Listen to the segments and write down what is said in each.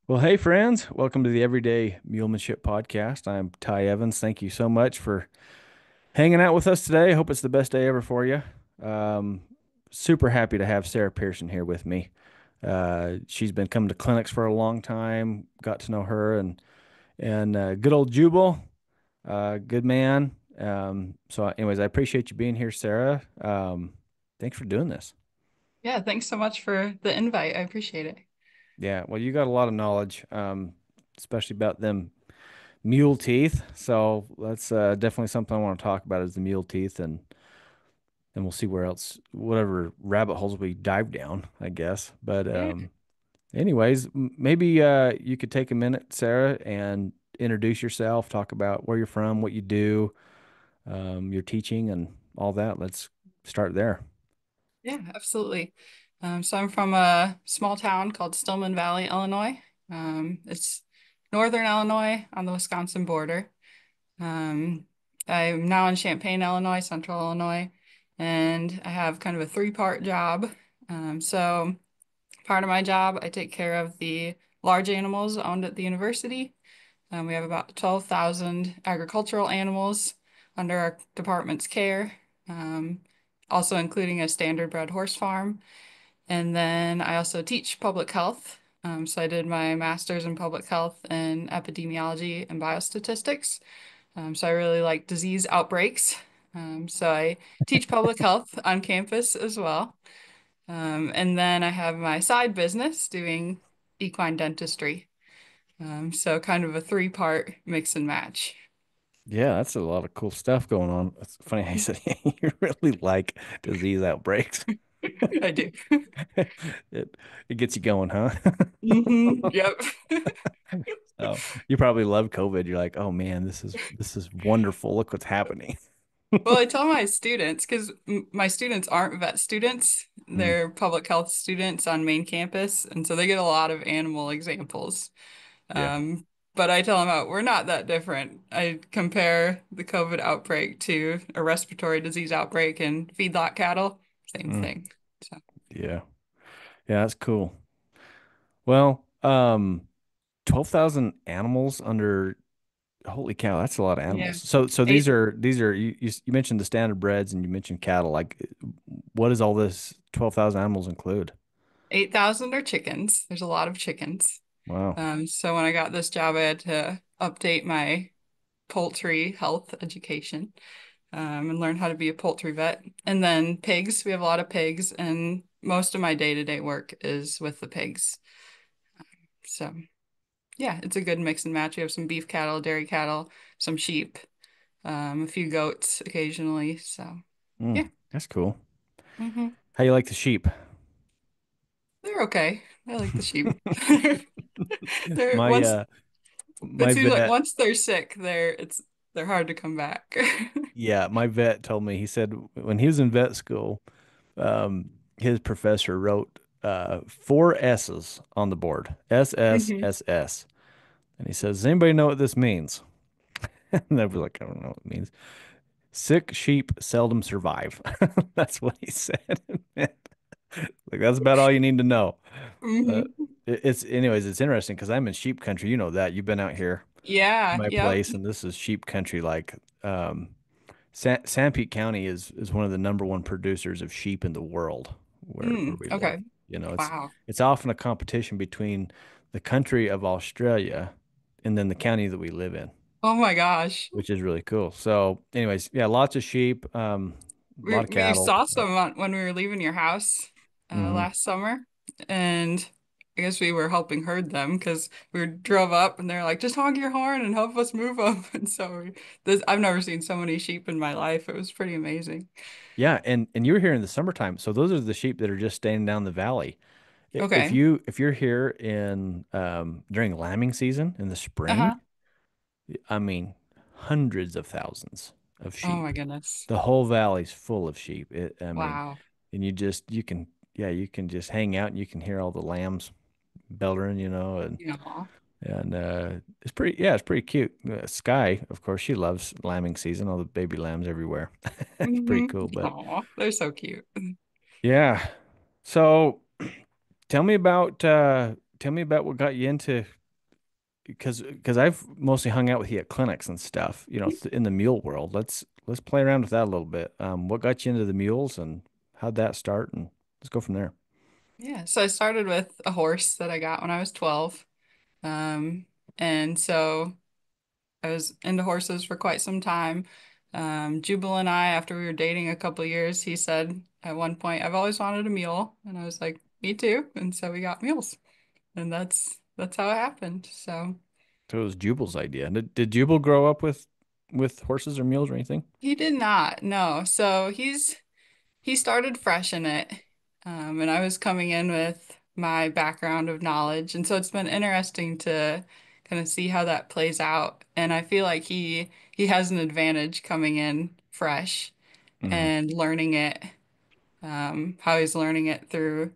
Well, hey, friends, welcome to the Everyday Mulemanship Podcast. I'm Ty Evans. Thank you so much for hanging out with us today. I hope it's the best day ever for you. Um, Super happy to have Sara Pearson here with me. She's been coming to clinics for a long time, got to know her, and good old Jubal, good man. Anyways, I appreciate you being here, Sara. Thanks for doing this. Yeah, thanks so much for the invite. I appreciate it. Yeah, well, you got a lot of knowledge, especially about them mule teeth. So that's definitely something I want to talk about is the mule teeth, and we'll see where else, whatever rabbit holes we dive down, I guess. But Yeah. anyways, maybe you could take a minute, Sara, and introduce yourself, talk about where you're from, what you do, your teaching, and all that. Let's start there. Yeah, absolutely. So I'm from a small town called Stillman Valley, Illinois. It's northern Illinois on the Wisconsin border. Um, I'm now in Champaign, Illinois, central Illinois, and I have kind of a three-part job. So part of my job, I take care of the large animals owned at the university. We have about 12,000 agricultural animals under our department's care, um, also including a standard-bred horse farm. And then I also teach public health. So I did my master's in public health and epidemiology and biostatistics. So I really like disease outbreaks. So I teach public health on campus as well. And then I have my side business doing equine dentistry. So kind of a three-part mix and match. Yeah, that's a lot of cool stuff going on. It's funny how you said you really like disease outbreaks. I do. It it gets you going, huh? Yep. So you probably love COVID. You're like, oh man, this is wonderful. Look what's happening. Well, I tell my students because my students aren't vet students, Mm, they're public health students on main campus, and so they get a lot of animal examples. yeah. Um, but I tell them, oh, we're not that different. I compare the COVID outbreak to a respiratory disease outbreak in feedlot cattle, same Mm, thing. So yeah. Yeah, that's cool. Well, 12,000 animals under holy cow, that's a lot of yeah, animals. So these eight are you mentioned the standard breds and you mentioned cattle. Like what does all this 12,000 animals include? 8,000 are chickens. There's a lot of chickens. Wow. So when I got this job, I had to update my poultry health education, and learn how to be a poultry vet. And then pigs, we have a lot of pigs, and most of my day-to-day work is with the pigs. So yeah, it's a good mix and match. We have some beef cattle, dairy cattle, some sheep, a few goats occasionally. So Mm, yeah, that's cool. hmm How you like the sheep? they're okay. I like the sheep. They're My once my it seems like vet, once they're sick, they're hard to come back. yeah, my vet told me, he said when he was in vet school, his professor wrote four S's on the board. hmm SSSS. And he says, does anybody know what this means? And I was like, I don't know what it means. Sick sheep seldom survive. That's what he said. Like that's about all you need to know. Uh, hmm anyways, it's interesting because I'm in sheep country. You know that. You've been out here, Yeah, my yep. place, and this is sheep country. Like San Pete County is one of the number one producers of sheep in the world where we live. Okay. You know, Wow. it's often a competition between the country of Australia and then the county that we live in, Oh my gosh. which is really cool. So, anyways, yeah, lots of sheep, a lot of We cattle. saw some when we were leaving your house Hmm. last summer, and I guess we were helping herd them because we drove up and they're like, just honk your horn and help us move them. And so I've never seen so many sheep in my life. It was pretty amazing. Yeah, and you were here in the summertime, so those are the sheep that are just staying down the valley. If Okay. you're here in during lambing season in the spring, Uh-huh. I mean, hundreds of thousands of Oh my sheep. goodness. The whole valley's full of sheep. I mean, Wow. and you can, yeah, you can just hang out and you can hear all the lambs bellowing, Yeah. and it's pretty, yeah, it's pretty cute. Sky, of course, she loves lambing season, all the baby lambs everywhere. It's pretty hmm cool, but Aw, they're so cute. yeah. So tell me about what got you into because I've mostly hung out with you at clinics and stuff, in the mule world. Let's play around with that a little bit. What got you into the mules and how'd that start? And let's go from there. Yeah, so I started with a horse that I got when I was 12. Um, and so I was into horses for quite some time. Jubal and I, after we were dating a couple years, he said at one point, I've always wanted a mule. And I was like, me too. And so we got mules. And that's how it happened. So So it was Jubal's idea. Did Jubal grow up with horses or mules or anything? he did not, no. So he started fresh in it. And I was coming in with my background of knowledge. And so it's been interesting to kind of see how that plays out. And I feel like he has an advantage coming in fresh Hmm. and learning it, how he's learning it through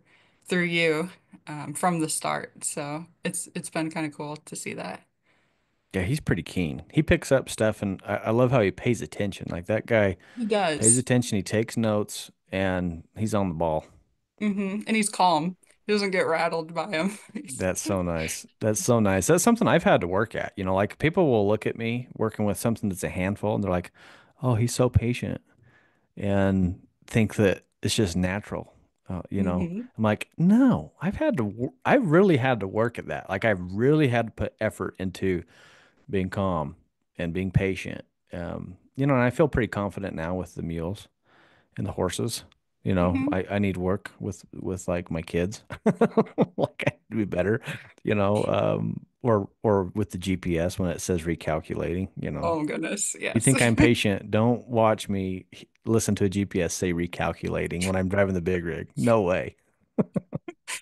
you, from the start. So it's been kind of cool to see that. Yeah, he's pretty keen. He picks up stuff, and I love how he pays attention. Like that guy He pays does. attention. He takes notes, and he's on the ball. And he's calm. He doesn't get rattled by him. That's so nice. That's so nice. That's something I've had to work at. Like people will look at me working with something that's a handful, and they're like, "Oh, he's so patient," and think that it's just natural. hmm I'm like, no, I really had to work at that. Like, I've really had to put effort into being calm and being patient. And I feel pretty confident now with the mules and the horses. hmm I need work with like my kids. Like I need to be better, or with the GPS when it says recalculating. Oh goodness, You yes. think I'm patient? Don't watch me listen to a GPS say recalculating when I'm driving the big rig. No way.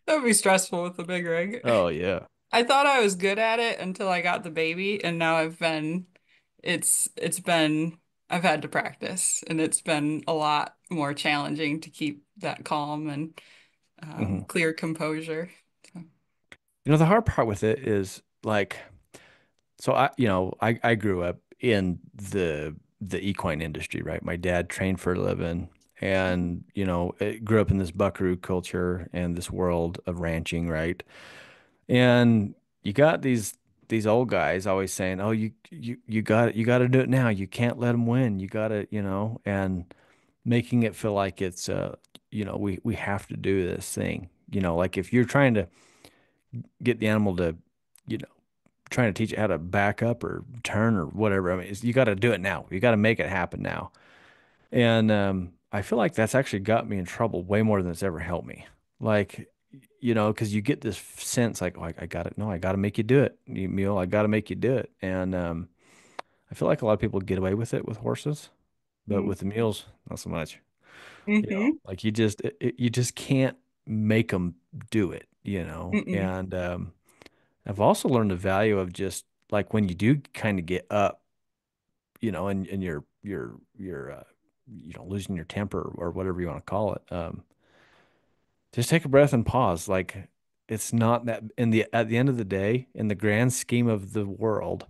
That would be stressful with the big rig. Oh yeah. I thought I was good at it until I got the baby, and now it's been I've had to practice, and it's been a lot more challenging to keep that calm and Hmm. clear composure. So, The hard part with it is like, so I grew up in the equine industry, right? My dad trained for a living, and grew up in this buckaroo culture and this world of ranching, right? And you got these old guys always saying, "Oh, you got to do it now. You can't let them win. You got to," and making it feel like it's we have to do this thing. Like if you're trying to get the animal to, you know, trying to teach it how to back up or turn or whatever. I mean, you got to do it now. You got to make it happen now. And I feel like that's actually got me in trouble way more than it's ever helped me. Like, because you get this sense like, oh, I got it. No, I got to make you do it. Mule, I got to make you do it. And I feel like a lot of people get away with it with horses, but with the mules, not so much. mm-hmm. Like you just can't make them do it. Mm-mm. And I've also learned the value of just like when you do kind of get up, and you're losing your temper or whatever you want to call it. Just take a breath and pause. Like it's not that at the end of the day, in the grand scheme of the world,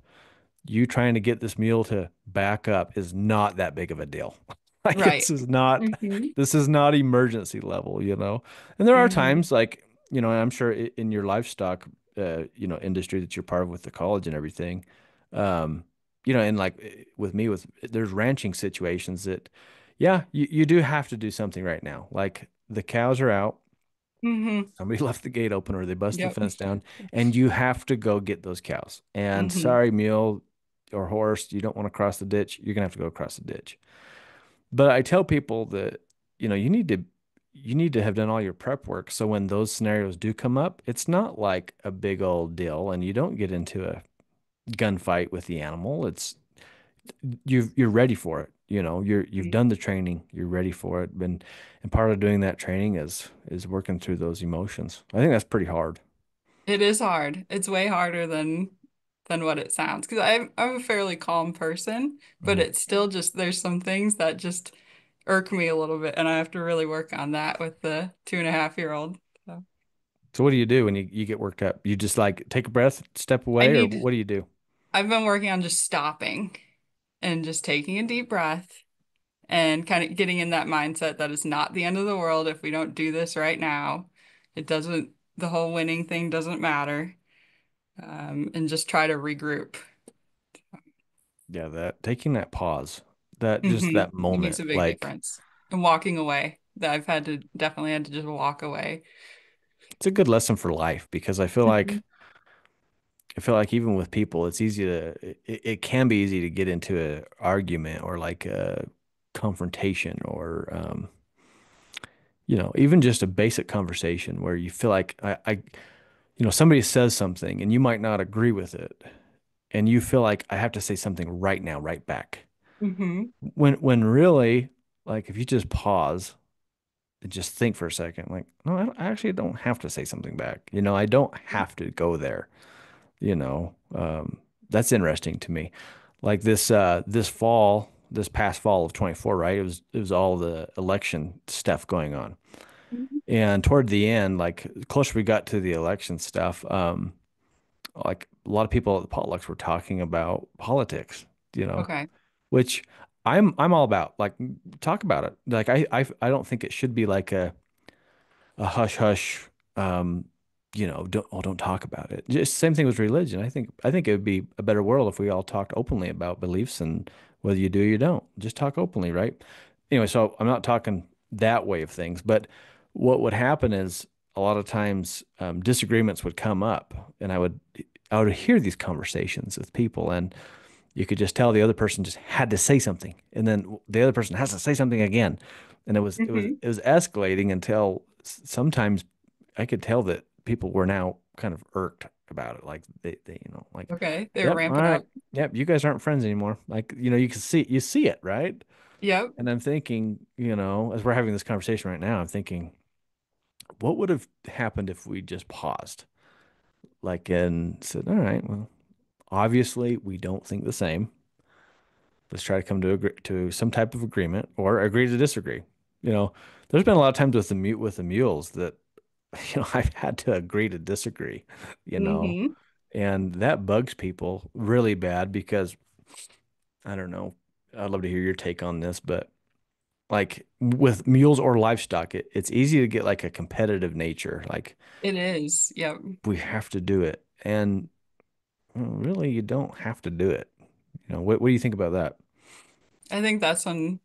you trying to get this mule to back up is not that big of a deal. Like Right. Mm-hmm. this is not emergency level. And there are Mm-hmm. times like, I'm sure in your livestock industry that you're part of with the college and everything. Um, and like with me there's ranching situations that yeah, you do have to do something right now. Like the cows are out, Mm-hmm. somebody left the gate open or they busted the Yep. fence down, and you have to go get those cows. And Mm-hmm. sorry, mule or horse, you don't want to cross the ditch. You're gonna have to go across the ditch. But I tell people that, you need to have done all your prep work. So when those scenarios do come up, it's not like a big old deal, and you don't get into a gunfight with the animal. It's you're ready for it. You've done the training, you're ready for it. And part of doing that training is working through those emotions. I think that's pretty hard. It is hard. It's way harder than what it sounds. Because I'm a fairly calm person, but Mhm. it's still just there's some things that just irk me a little bit, and I have to really work on that with the 2.5-year-old. So So what do you do when you get worked up? You just like take a breath, step I away, or need what do you do? I've been working on just stopping and just taking a deep breath and kind of getting in that mindset that it's not the end of the world if we don't do this right now. It doesn't, the whole winning thing doesn't matter. and just try to regroup. Yeah, that taking that pause, that just Hmm. that It makes moment, a big like difference. And walking away, that I've had to definitely had to just walk away. it's a good lesson for life because Hmm. I feel like even with people, it's easy to it can be easy to get into an argument or like a confrontation or even just a basic conversation where you feel like somebody says something and you might not agree with it and you feel like I have to say something right now, right back. Hmm. When really, like if you just pause and just think for a second, like, no, I actually don't have to say something back. I don't have to go there. You know, that's interesting to me. Like this past fall of 24, right? It was all the election stuff going on. And toward the end, like closer we got to the election stuff, like a lot of people at the potlucks were talking about politics, you know, Okay. which I'm all about. Like talk about it. Like I don't think it should be like a hush hush don't talk about it. Just same thing with religion. I think it would be a better world if we all talked openly about beliefs and whether you do or you don't. Just talk openly, right? Anyway, so I'm not talking that way of things, but what would happen is a lot of times disagreements would come up and I would hear these conversations with people and you could just tell the other person just had to say something and then the other person has to say something again and Hmm. it was escalating until sometimes I could tell that people were now kind of irked about it like they like Okay. They were yep, all ramping right, up. yep, you guys aren't friends anymore, like you see it, right? Yep. And I'm thinking, as we're having this conversation right now, I'm thinking what would have happened if we just paused like and said, all right, well, obviously we don't think the same. Let's try to come to some type of agreement or agree to disagree. There's been a lot of times with the mules that I've had to agree to disagree, you know, Hmm. and that bugs people really bad because I don't know. I'd love to hear your take on this, but like with mules or livestock, it's easy to get like a competitive nature. Like It is. Yep. we have to do it, and really, you don't have to do it. What do you think about that? I think that's when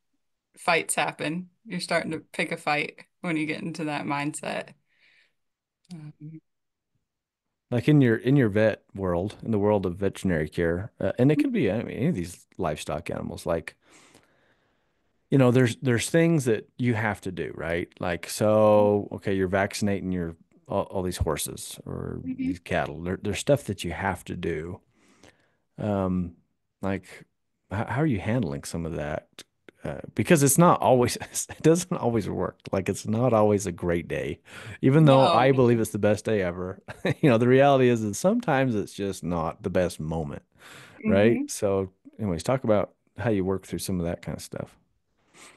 fights happen. You're starting to pick a fight when you get into that mindset. Um, Like in your vet world, in the world of veterinary care, and it could be I mean, any of these livestock animals. Like there's things that you have to do, right? Like so, okay, you're vaccinating all these horses or Mhm. these cattle. There's stuff that you have to do. Um, like how are you handling some of that? Because it's not always it doesn't always work. Like it's not always a great day, even though No. I believe it's the best day ever. The reality is that sometimes it's just not the best moment, right? Hmm. So, anyways, talk about how you work through some of that kind of stuff.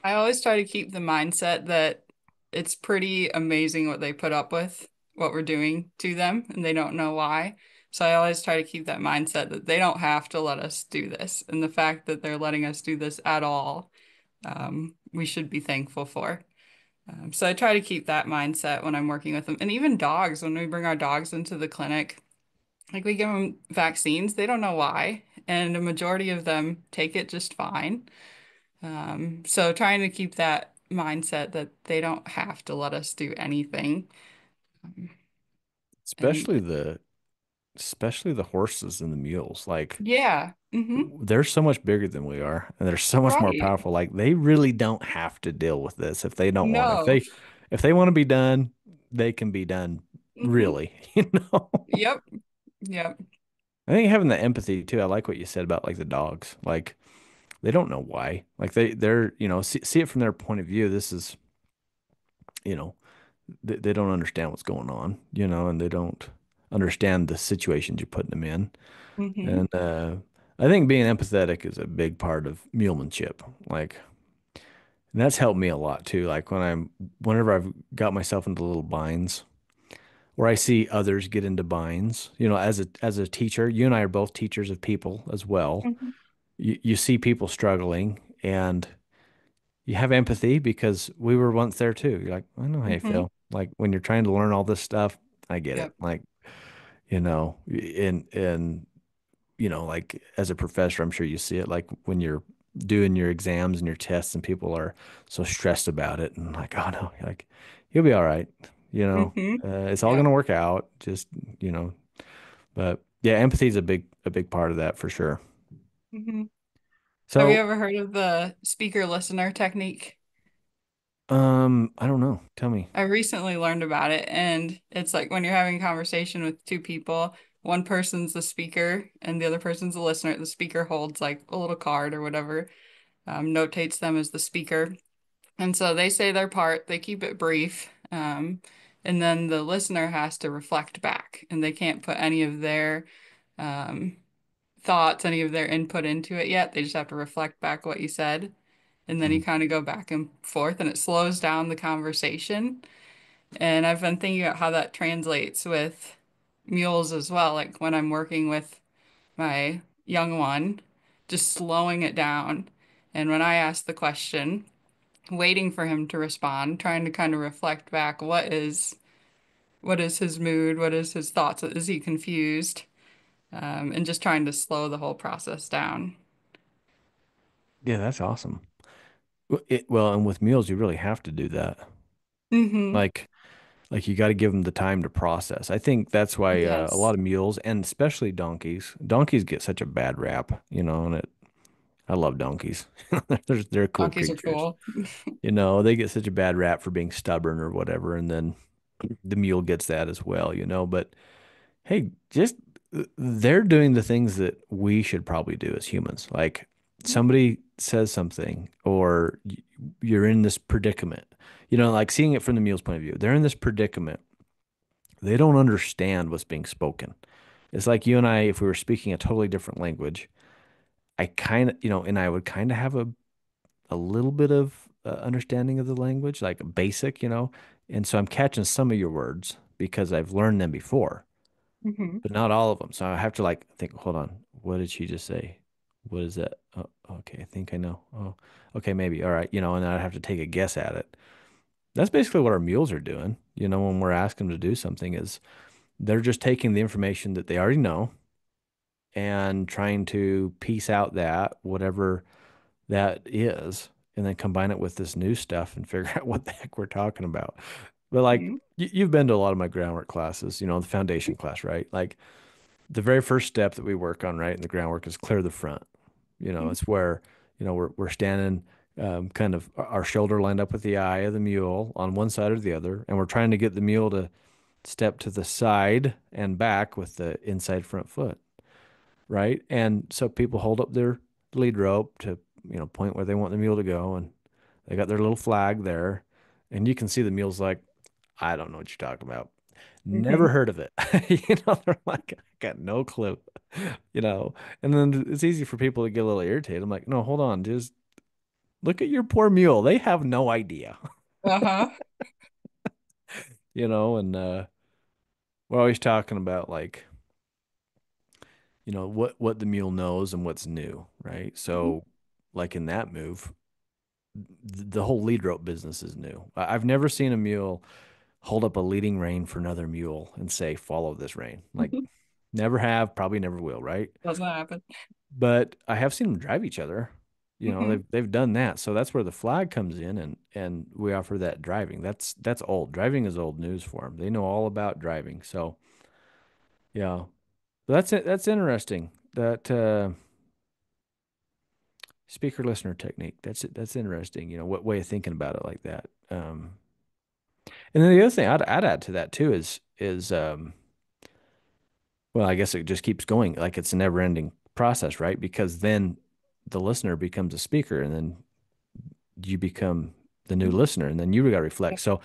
I always try to keep the mindset that it's pretty amazing what they put up with, what we're doing to them, and they don't know why. So I always try to keep that mindset that they don't have to let us do this. And the fact that they're letting us do this at all, we should be thankful for. So I try to keep that mindset when I'm working with them. And even dogs, when we bring our dogs into the clinic, like we give them vaccines, they don't know why. And a majority of them take it just fine. So trying to keep that mindset that they don't have to let us do anything. Um, and Especially the horses and the mules. Like yeah, they're so much bigger than we are, and they're so much more right. powerful. Like they really don't have to deal with this if they don't want. If No. they want to be done, they can be done. Hmm. Really, you know. Yep. Yep. I think having the empathy too. I like what you said about like the dogs. Like they don't know why. Like they're see it from their point of view. This is you know they don't understand what's going on. And they don't understand the situations you're putting them in. Hmm. And I think being empathetic is a big part of mulemanship. Like, and that's helped me a lot too. Like whenever I've got myself into little binds, or I see others get into binds. As a teacher, you and I are both teachers of people as well. Hmm. You see people struggling, and you have empathy because we were once there too. You're like, I know how you Hmm. feel. Like when you're trying to learn all this stuff, I get it. Yep. Like, and like as a professor, I'm sure you see it like when you're doing your exams and your tests and people are so stressed about it and like, oh no, like you'll be all right. You know, Hmm. it's all Yeah. gonna work out. Just, you know, but yeah, empathy is a big part of that for sure. Hmm. Have you So, ever heard of the speaker listener technique? I don't know. Tell me. I recently learned about it, and it's like when you're having a conversation with two people, one person's the speaker and the other person's the listener. The speaker holds like a little card or whatever, notates them as the speaker. And so they say their part, they keep it brief, and then the listener has to reflect back, and they can't put any of their um, thoughts, any of their input into it yet. They just have to reflect back what you said. And then you Mm. kind of go back and forth, and it slows down the conversation. And I've been thinking about how that translates with mules as well. Like when I'm working with my young one, just slowing it down. And when I ask the question, waiting for him to respond, trying to kind of reflect back what is his mood, what is his thoughts, is he confused, and just trying to slow the whole process down. Yeah, that's awesome. Well, and with meals, you really have to do that. Mm-hmm. Like, like you got to give them the time to process. I think that's why a Yes. lot of mules and especially donkeys get such a bad rap, and I love donkeys. They're cool Donkeys are creatures. cool. They get such a bad rap for being stubborn or whatever, and then the mule gets that as well. But hey, just they're doing the things that we should probably do as humans. Like somebody says something or you're in this predicament. Like seeing it from the mule's point of view. They're in this predicament. They don't understand what's being spoken. It's like you and I, if we were speaking a totally different language, I kind of, and I would kind of have a little bit of understanding of the language, like basic. And so I'm catching some of your words because I've learned them before, Mm-hmm. but not all of them. So I have to like think, hold on, what did she just say? What is that? Oh, okay, I think I know. Oh, okay, maybe. All right, and then I'd have to take a guess at it. That's basically what our mules are doing, when we're asking them to do something is they're just taking the information that they already know and trying to piece out that whatever that is and then combine it with this new stuff and figure out what the heck we're talking about. But like Mm-hmm. you've been to a lot of my groundwork classes, the foundation class, right? Like the very first step that we work on, right, in the groundwork is clear the front. It's where, we're standing kind of our shoulder lined up with the eye of the mule on one side or the other, and we're trying to get the mule to step to the side and back with the inside front foot, right? And so people hold up their lead rope to, point where they want the mule to go, and they got their little flag there, and you can see the mule's like, I don't know what you're talking about. Never Mm-hmm. heard of it. They're like, I got no clue, you know. And then it's easy for people to get a little irritated. I'm like, no, hold on, just look at your poor mule. They have no idea, Uh-huh. and we're always talking about like, what the mule knows and what's new, right? Mm-hmm. So like in that move, the whole lead rope business is new. I've never seen a mule hold up a leading rein for another mule and say, follow this rein. Like, never have, probably never will, right? Doesn't happen. But I have seen them drive each other. Mm-hmm. They've done that. So that's where the flag comes in and we offer that driving. That's old. Driving is old news for them. They know all about driving. So, yeah. But that's it. That's interesting. That speaker listener technique. That's interesting. What way of thinking about it like that. And then the other thing I'd add to that too is well, I guess it just keeps going. Like it's a never ending process, right? Because then the listener becomes a speaker and then you become the new listener and then you got to reflect. So,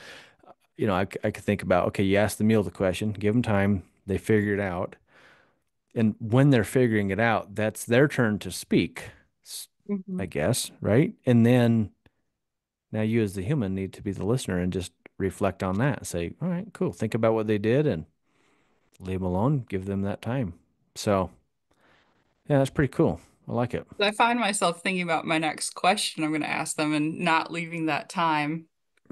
I could think about, okay, you ask the mule the question, give them time, they figure it out. And when they're figuring it out, that's their turn to speak, Mm-hmm. I guess, right? And then now you as the human need to be the listener and just reflect on that. Say, all right, cool. Think about what they did and leave them alone, give them that time. So, yeah, that's pretty cool. I like it. I find myself thinking about my next question I'm going to ask them and not leaving that time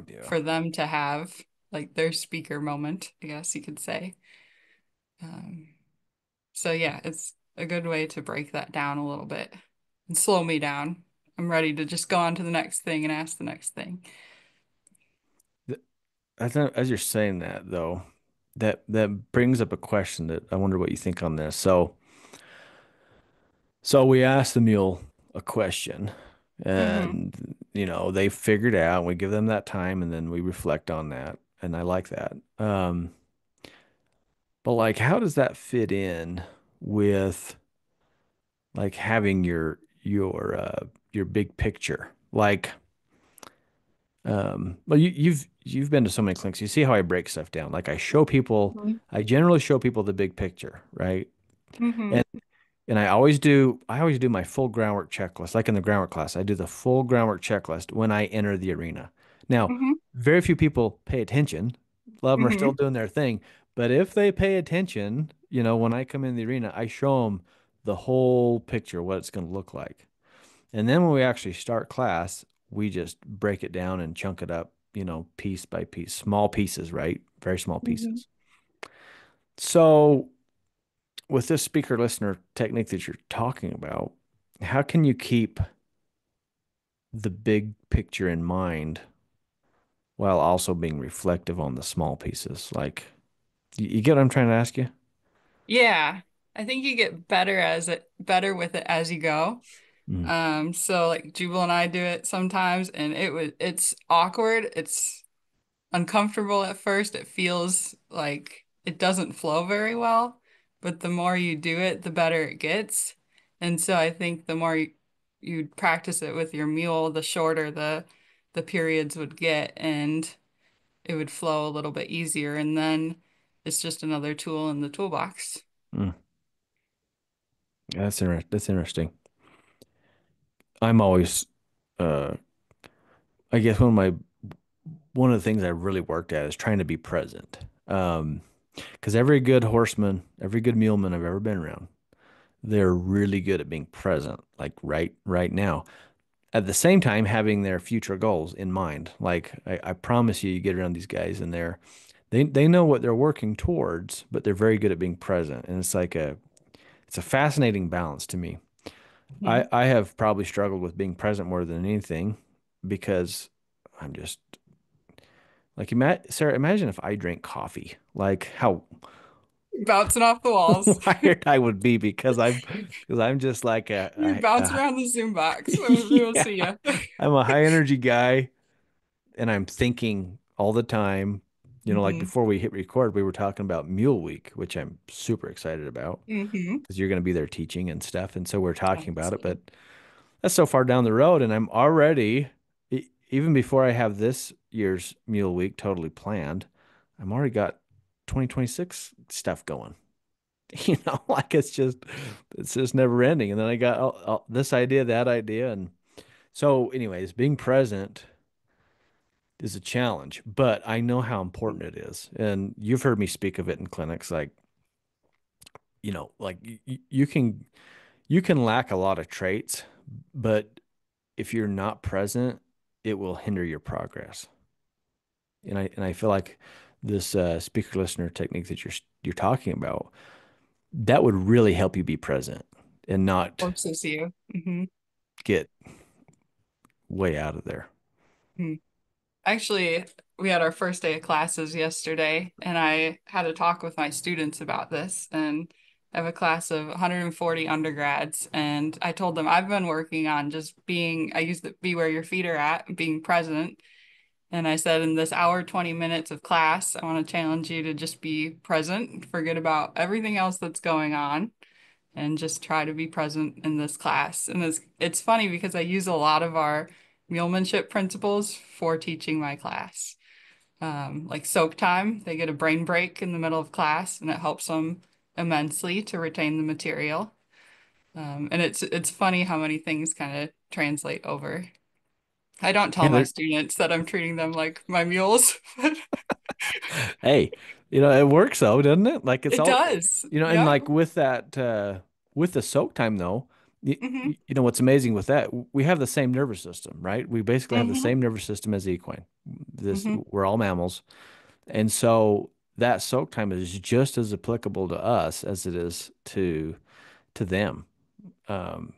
Yeah. for them to have like their speaker moment, I guess you could say. Um, so yeah, it's a good way to break that down a little bit and slow me down. I'm ready to just go on to the next thing and ask the next thing. Th- as you're saying that though, that brings up a question that I wonder what you think on this. So we asked the mule a question, Mm-hmm. and they figured out. We give them that time, and then we reflect on that, and I like that. But like, how does that fit in with like having your big picture? Like, well, you've been to so many clinics. You see how I break stuff down. Like, I generally show people the big picture, right? Mm-hmm. And And I always do my full groundwork checklist. Like in the groundwork class, I do the full groundwork checklist when I enter the arena. Now, Mm-hmm. very few people pay attention. A lot of them are still Mm-hmm. doing their thing. But if they pay attention, when I come in the arena, I show them the whole picture, what it's going to look like. And then when we actually start class, we just break it down and chunk it up, piece by piece, small pieces, right? Very small Mm-hmm. pieces. So with this speaker listener technique that you're talking about, how can you keep the big picture in mind while also being reflective on the small pieces? Like, you get what I'm trying to ask you? Yeah, I think you get better with it as you go. Mm, So like Jubal and I do it sometimes, and it's awkward. It's uncomfortable at first. It feels like it doesn't flow very well, but the more you do it, the better it gets. And so I think the more you practice it with your mule, the shorter the periods would get, and it would flow a little bit easier. And then it's just another tool in the toolbox. mm. That's interesting. I'm always, uh, I guess one of the things I really worked at is trying to be present. Because every good horseman, every good muleman I've ever been around, they're really good at being present, like right now. At the same time having their future goals in mind. Like I promise you, you get around these guys and they know what they're working towards, but they're very good at being present. And it's a fascinating balance to me. I Mhm. I have probably struggled with being present more than anything because I'm just like Sarah, imagine if I drank coffee. Like how Bouncing off the walls. wired I would be because I'm just like You bounce around the Zoom box. We will yeah, see you. I'm a high energy guy and I'm thinking all the time. Like Hmm. before we hit record, we were talking about Mule Week, which I'm super excited about Hmm. because you're going to be there teaching and stuff. And so we're talking about it, but Absolutely. that's so far down the road. And I'm already, even before I have this year's Mule Week totally planned, I'm already got 2026 stuff going. Like it's just never ending. And then I got this idea, that idea. And so, anyways, being present is a challenge, but I know how important it is. And you've heard me speak of it in clinics, like, like you can lack a lot of traits, but if you're not present, it will hinder your progress. And I feel like this speaker listener technique that you're talking about, that would really help you be present and not Forces you. Hmm. get way out of there. Actually, we had our first day of classes yesterday, and I had a talk with my students about this. And I have a class of 140 undergrads, and I told them I've been working on just I use the be where your feet are at, being present. And I said, in this hour, 20 minutes of class, I want to challenge you to just be present, forget about everything else that's going on, and just try to be present in this class. And it's funny because I use a lot of our mulemanship principles for teaching my class. Like soak time, they get a brain break in the middle of class, and it helps them immensely to retain the material. And it's funny how many things kind of translate over. I don't tell Yeah, my students that I'm treating them like my mules, but hey, it works though, doesn't it? Like it's it all, does. and Yep. like with that, with the soak time though, Hmm. what's amazing with that, we have the same nervous system, right? We basically have the Hmm. same nervous system as the equine. Hmm. We're all mammals. And so that soak time is just as applicable to us as it is to them. Um,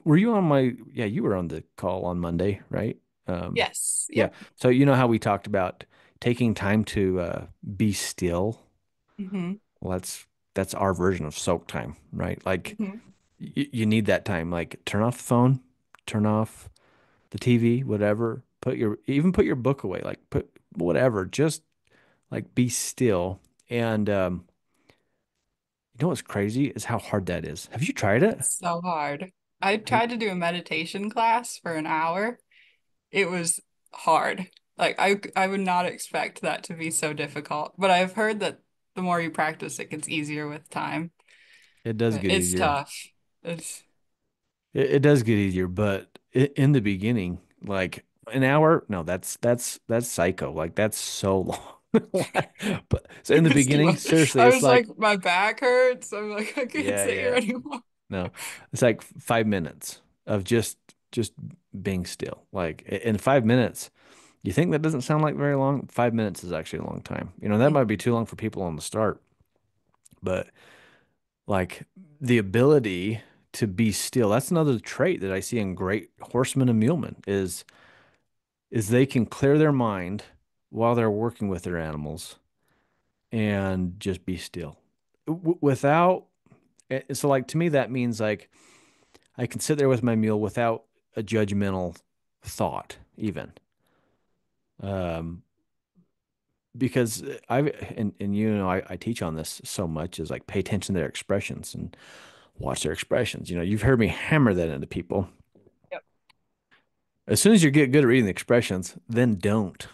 were you on my, yeah, you were on the call on Monday, right? Yes. Yeah. Yep. So you know how we talked about taking time to be still? Hmm. Well, that's our version of soak time, right? Like Hmm. you need that time. Like turn off the phone, turn off the TV, whatever. Put your book away. Like put whatever. Just like be still. And you know what's crazy is how hard that is. Have you tried it? It's so hard. I Have- tried to do a meditation class for an hour. It was hard. Like I would not expect that to be so difficult, but I've heard that the more you practice, it gets easier with time. It does But get it's easier. tough. It's It does get easier, but in the beginning, like an hour, no, that's psycho. Like that's so long. But so in it the was too beginning, much. seriously, I it's was like, like, my back hurts. I'm like, I can't yeah, sit here yeah. anymore. No, it's like 5 minutes of just being still. Like in 5 minutes, you think that doesn't sound like very long? 5 minutes is actually a long time. You know, that might be too long for people on the start, but like the ability to be still, that's another trait that I see in great horsemen and mulemen is they can clear their mind while they're working with their animals and just be still. Without so like to me that means like I can sit there with my mule without a judgmental thought even. Um, because I've and you know I teach on this so much is like pay attention to their expressions and watch their expressions. You know, you've heard me hammer that into people. Yep. As soon as you get good at reading the expressions, then don't.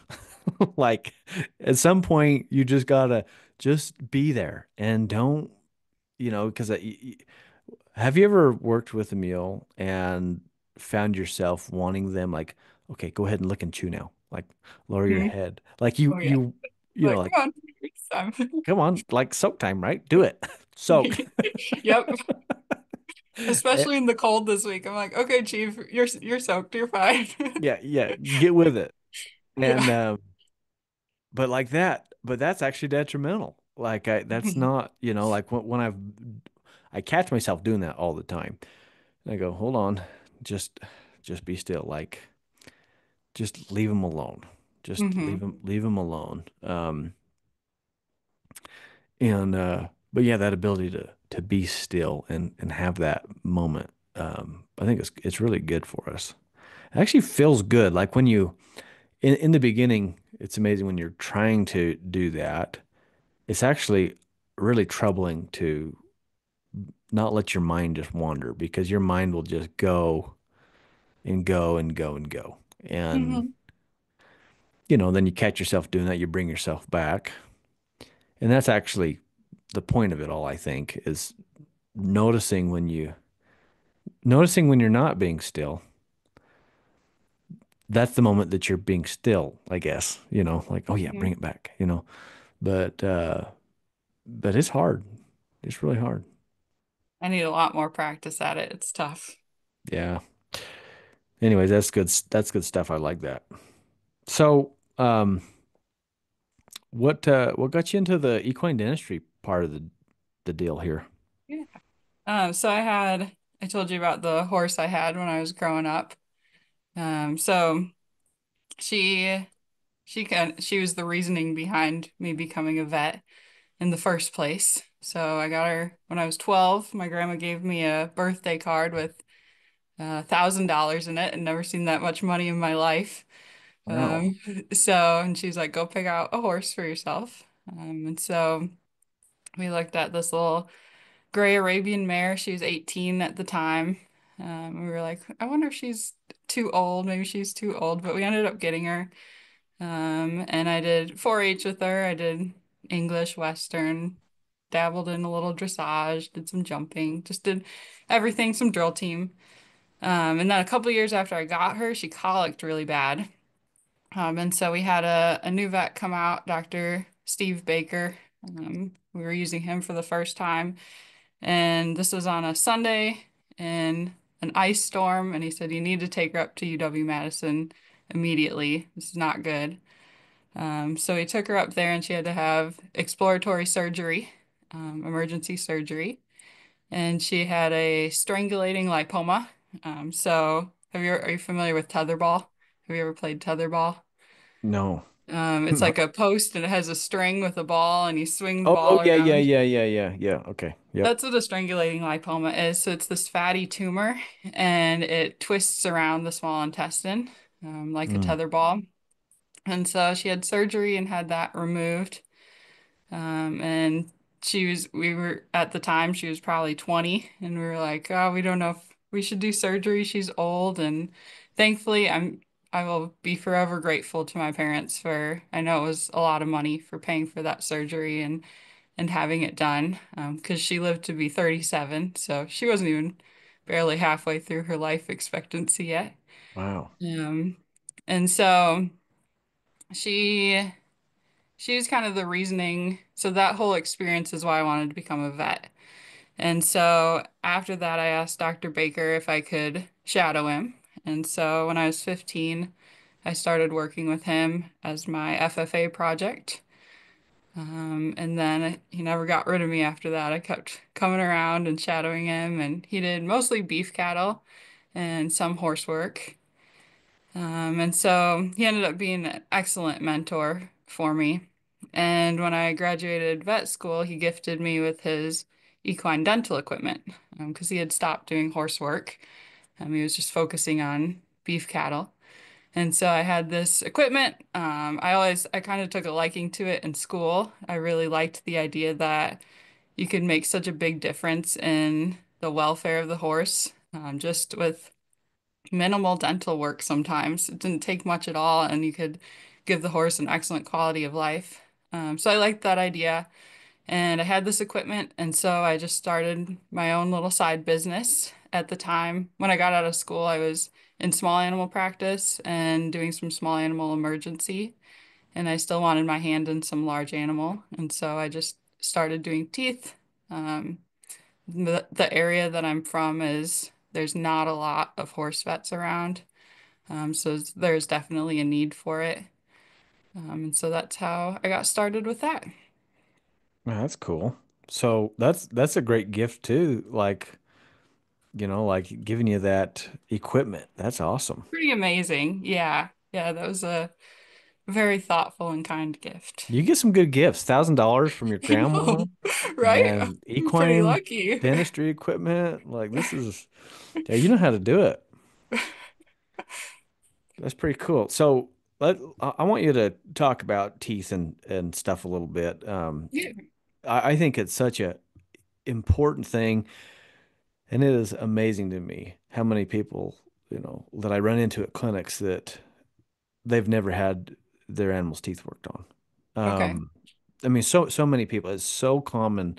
Like at some point you just gotta just be there and don't, you know, because have you ever worked with a mule and found yourself wanting them like, okay, go ahead and lick and chew now. Like lower your Hmm. head. Like Oh yeah. you know, Like, like come on, it's time. come on, like soak time, right? Do it. Soak. Yep. Eh, Especially in the cold this week. I'm like, okay, Chief, you're soaked, you're fine. yeah, yeah, get with it. And Yeah. but like that, but that's actually detrimental. Like that's Mhm. not, you know, like when I catch myself doing that all the time. And I go, hold on, just just be still. Like just leave him alone. Just Hmm. leave him alone. And but yeah, that ability to be still and have that moment, I think it's really good for us. It actually feels good. Like when you in the beginning, it's amazing when you're trying to do that. It's actually really troubling to not let your mind just wander because your mind will just go and go and go and go. And, Hmm. you know, then you catch yourself doing that, you bring yourself back. And that's actually the point of it all, I think, is noticing noticing when you're not being still. That's the moment that you're being still, I guess, you know, like, oh yeah, bring Hmm. it back, you know. But but it's hard. It's really hard. I need a lot more practice at it. It's tough. Yeah. Anyways, that's good. That's good stuff. I like that. So, what got you into the equine dentistry part of the deal here? Yeah. So I told you about the horse I had when I was growing up. So she, she was the reasoning behind me becoming a vet in the first place. So I got her when I was 12. My grandma gave me a birthday card with $1,000 in it and never seen that much money in my life. Wow. And she's like, go pick out a horse for yourself. And so we looked at this little gray Arabian mare. She was 18 at the time. We were like, I wonder if she's too old. Maybe she's too old, but we ended up getting her. And I did 4-H with her. I did English, Western, dabbled in a little dressage, did some jumping, just did everything, some drill team. And then a couple years after I got her, she colicked really bad. And so we had a new vet come out, Dr. Steve Baker. We were using him for the first time. And this was on a Sunday in an ice storm. And he said, you need to take her up to UW-Madison immediately. This is not good. So we took her up there and she had to have exploratory surgery, emergency surgery, and she had a strangulating lipoma. So are you familiar with tetherball? Have you ever played tetherball? No. It's like a post and it has a string with a ball and you swing the Oh ball yeah, yeah, around. yeah, yeah, yeah, yeah. Okay. Yep. That's what a strangulating lipoma is. So it's this fatty tumor and it twists around the small intestine, like a Mm. tether ball. And so she had surgery and had that removed. And we were at the time, she was probably 20, and we were like, oh, we don't know if we should do surgery. She's old. And thankfully, I will be forever grateful to my parents for, I know it was a lot of money for paying for that surgery and having it done, because she lived to be 37. So she wasn't even barely halfway through her life expectancy yet. Wow. Um, and so she she was kind of the reasoning. So that whole experience is why I wanted to become a vet. And so after that, I asked Dr. Baker if I could shadow him. And so when I was 15, I started working with him as my FFA project. And then he never got rid of me after that. I kept coming around and shadowing him, and he did mostly beef cattle and some horse work. And so he ended up being an excellent mentor for me. And when I graduated vet school, he gifted me with his equine dental equipment because he had stopped doing horse work. He was just focusing on beef cattle. And so I had this equipment. I kind of took a liking to it in school. I really liked the idea that you could make such a big difference in the welfare of the horse, just with minimal dental work sometimes. It didn't take much at all, and you could give the horse an excellent quality of life. So I liked that idea, and I had this equipment, and so I just started my own little side business. At the time, when I got out of school, I was in small animal practice and doing some small animal emergency, and I still wanted my hand in some large animal, and so I just started doing teeth. Um, the area that I'm from is there's not a lot of horse vets around. So there's definitely a need for it. And so that's how I got started with that. Wow, that's cool. So that's a great gift too. Like, like giving you that equipment. That's awesome. Pretty amazing. Yeah. Yeah, that was a very thoughtful and kind gift. You get some good gifts. $1,000 from your I know, grandma right? and I'm pretty equine lucky. dentistry equipment. Like this is, yeah, you know how to do it. That's pretty cool. So I want you to talk about teeth and stuff a little bit. Yeah. I think it's such a important thing, and it is amazing to me how many people, that I run into at clinics that they've never had their animal's teeth worked on. Okay. I mean, so many people. It's so common.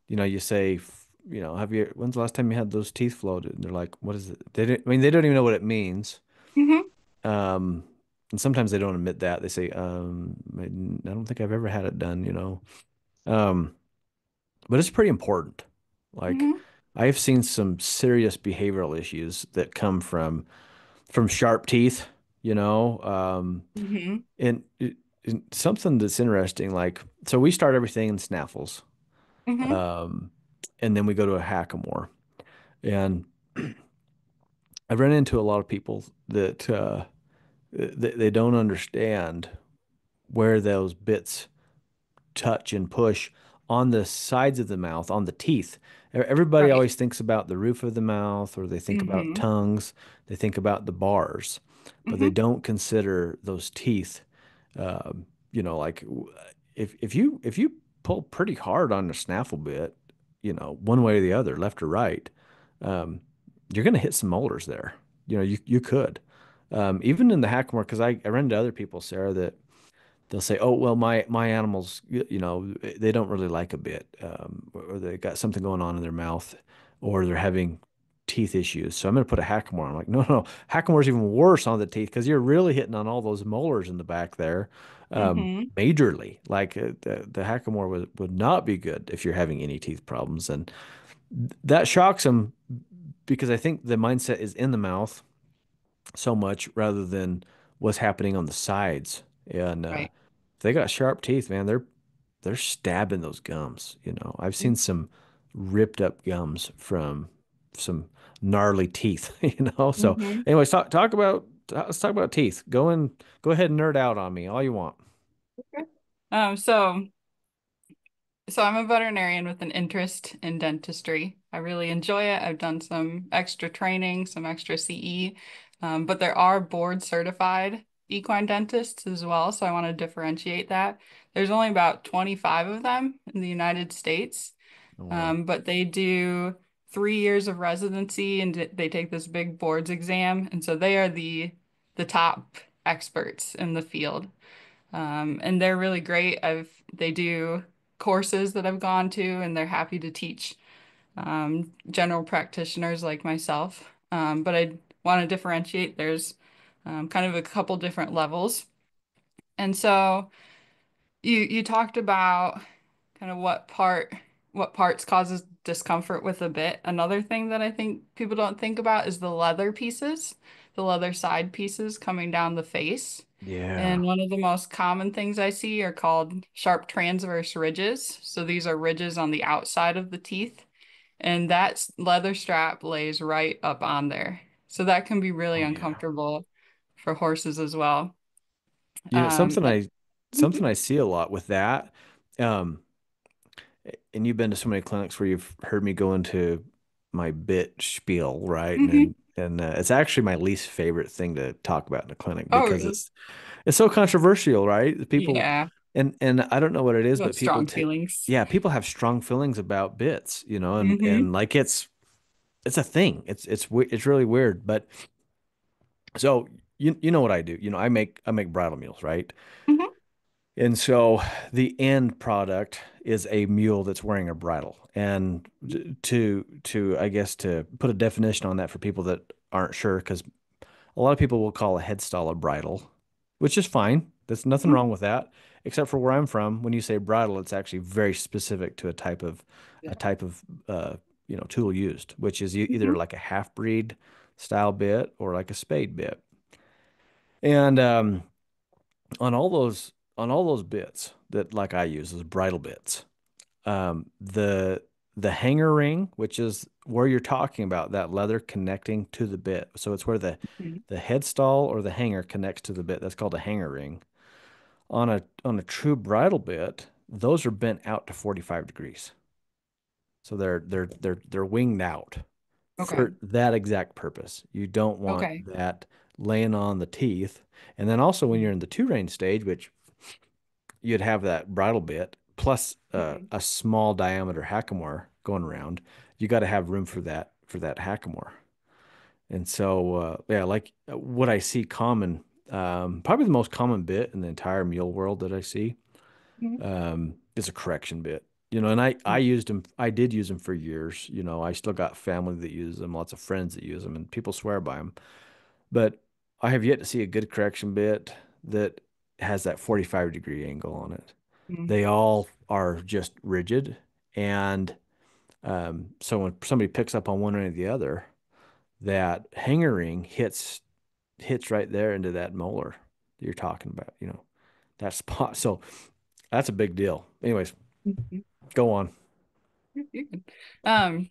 You say, when's the last time you had those teeth floated? And they're like, what is it? I mean, they don't even know what it means. Hmm. Um, and sometimes they don't admit that. They say, I don't think I've ever had it done. Um, but it's pretty important. Like, Hmm. I've seen some serious behavioral issues that come from sharp teeth, you know. Hmm. And something that's interesting, like, so we start everything in snaffles, Hmm. um, and then we go to a hackamore. And I've run into a lot of people that they don't understand where those bits touch and push on the sides of the mouth, on the teeth. Everybody Right. always thinks about the roof of the mouth, or they think about Hmm. tongues, they think about the bars, but they Hmm. don't consider those teeth. Like if you pull pretty hard on the snaffle bit, one way or the other, left or right, um, you're going to hit some molars there. You could. Even in the Hackamore, because I run into other people, Sarah, that they'll say, "Oh, well, my animals, they don't really like a bit, or they got something going on in their mouth, or they're having teeth issues. So I'm going to put a hackamore." I'm like, "No, no, hackamore is even worse on the teeth because you're really hitting on all those molars in the back there, Hmm. majorly. Like the hackamore would not be good if you're having any teeth problems, and that shocks them because I think the mindset is in the mouth so much rather than what's happening on the sides." And Right. if they got sharp teeth, man, they're stabbing those gums. I've seen some ripped up gums from some gnarly teeth. So, Mm-hmm. anyways, let's talk about teeth. Go ahead and nerd out on me all you want. Um, so So I'm a veterinarian with an interest in dentistry. I really enjoy it. I've done some extra training, some extra CE, but there are board certified equine dentists as well. So I want to differentiate that. There's only about 25 of them in the United States, Oh, wow. but they do 3 years of residency and they take this big boards exam. And so they are the top experts in the field. And they're really great. They do courses that I've gone to, and they're happy to teach general practitioners like myself. But I want to differentiate. There's kind of a couple different levels, and so you talked about kind of what parts causes discomfort with a bit. Another thing that I think people don't think about is the leather pieces, the leather side pieces coming down the face. Yeah. And one of the most common things I see are called sharp transverse ridges. So these are ridges on the outside of the teeth, and that leather strap lays right up on there. So that can be really Oh, yeah. uncomfortable for horses as well. You know, something But I Mhm. something I see a lot with that. Um, and you've been to so many clinics where you've heard me go into my bit spiel, right? Mhm. And it's actually my least favorite thing to talk about in a clinic Oh, because really? it's so controversial, right? People Yeah. and I don't know what it is, About but strong feelings. yeah, people have strong feelings about bits, and Hmm. like it's a thing. It's really weird, but so you know what I do? I make bridle mules, right? Hmm. And so the end product is a mule that's wearing a bridle. And to I guess to put a definition on that for people that aren't sure, because a lot of people will call a head stall a bridle, which is fine. There's nothing wrong with that, except for where I'm from. When you say bridle, it's actually very specific to Yeah. a type of tool used, which is either Hmm. like a half breed style bit or like a spade bit. And on all those bits that like I use as bridle bits, the hanger ring, which is where you're talking about that leather connecting to the bit. So it's where the head stall or the hanger connects to the bit. That's called a hanger ring. On a true bridle bit, those are bent out to 45 degrees. So they're winged out Okay. for that exact purpose. You don't want Okay. that laying on the teeth. And then also when you're in the two range stage, which you'd have that bridle bit plus Mhm. a small diameter hackamore going around. You got to have room for that hackamore. And so yeah, like what I see common, probably the most common bit in the entire mule world that I see Mhm. is a correction bit. And I used them. I did use them for years. I still got family that use them, lots of friends that use them, and people swear by them. But I have yet to see a good correction bit that has that 45-degree angle on it. Mhm. They all are just rigid. And so when somebody picks up on one or the other, that hanger ring hits right there into that molar that you're talking about, that spot. So that's a big deal. Anyways, Mhm. go on. You're good. Um,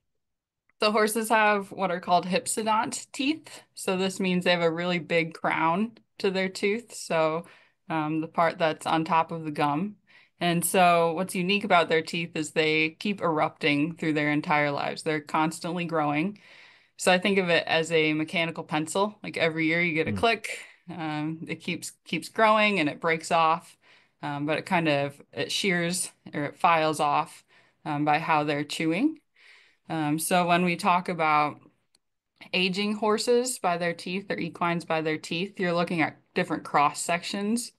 So horses have what are called hypsodont teeth. So this means they have a really big crown to their tooth. So the part that's on top of the gum. And so what's unique about their teeth is they keep erupting through their entire lives. They're constantly growing. So I think of it as a mechanical pencil. Like every year you get a Mm. click. It keeps growing and it breaks off. But it shears or it files off by how they're chewing. So when we talk about aging horses by their teeth or equines by their teeth, you're looking at different cross sections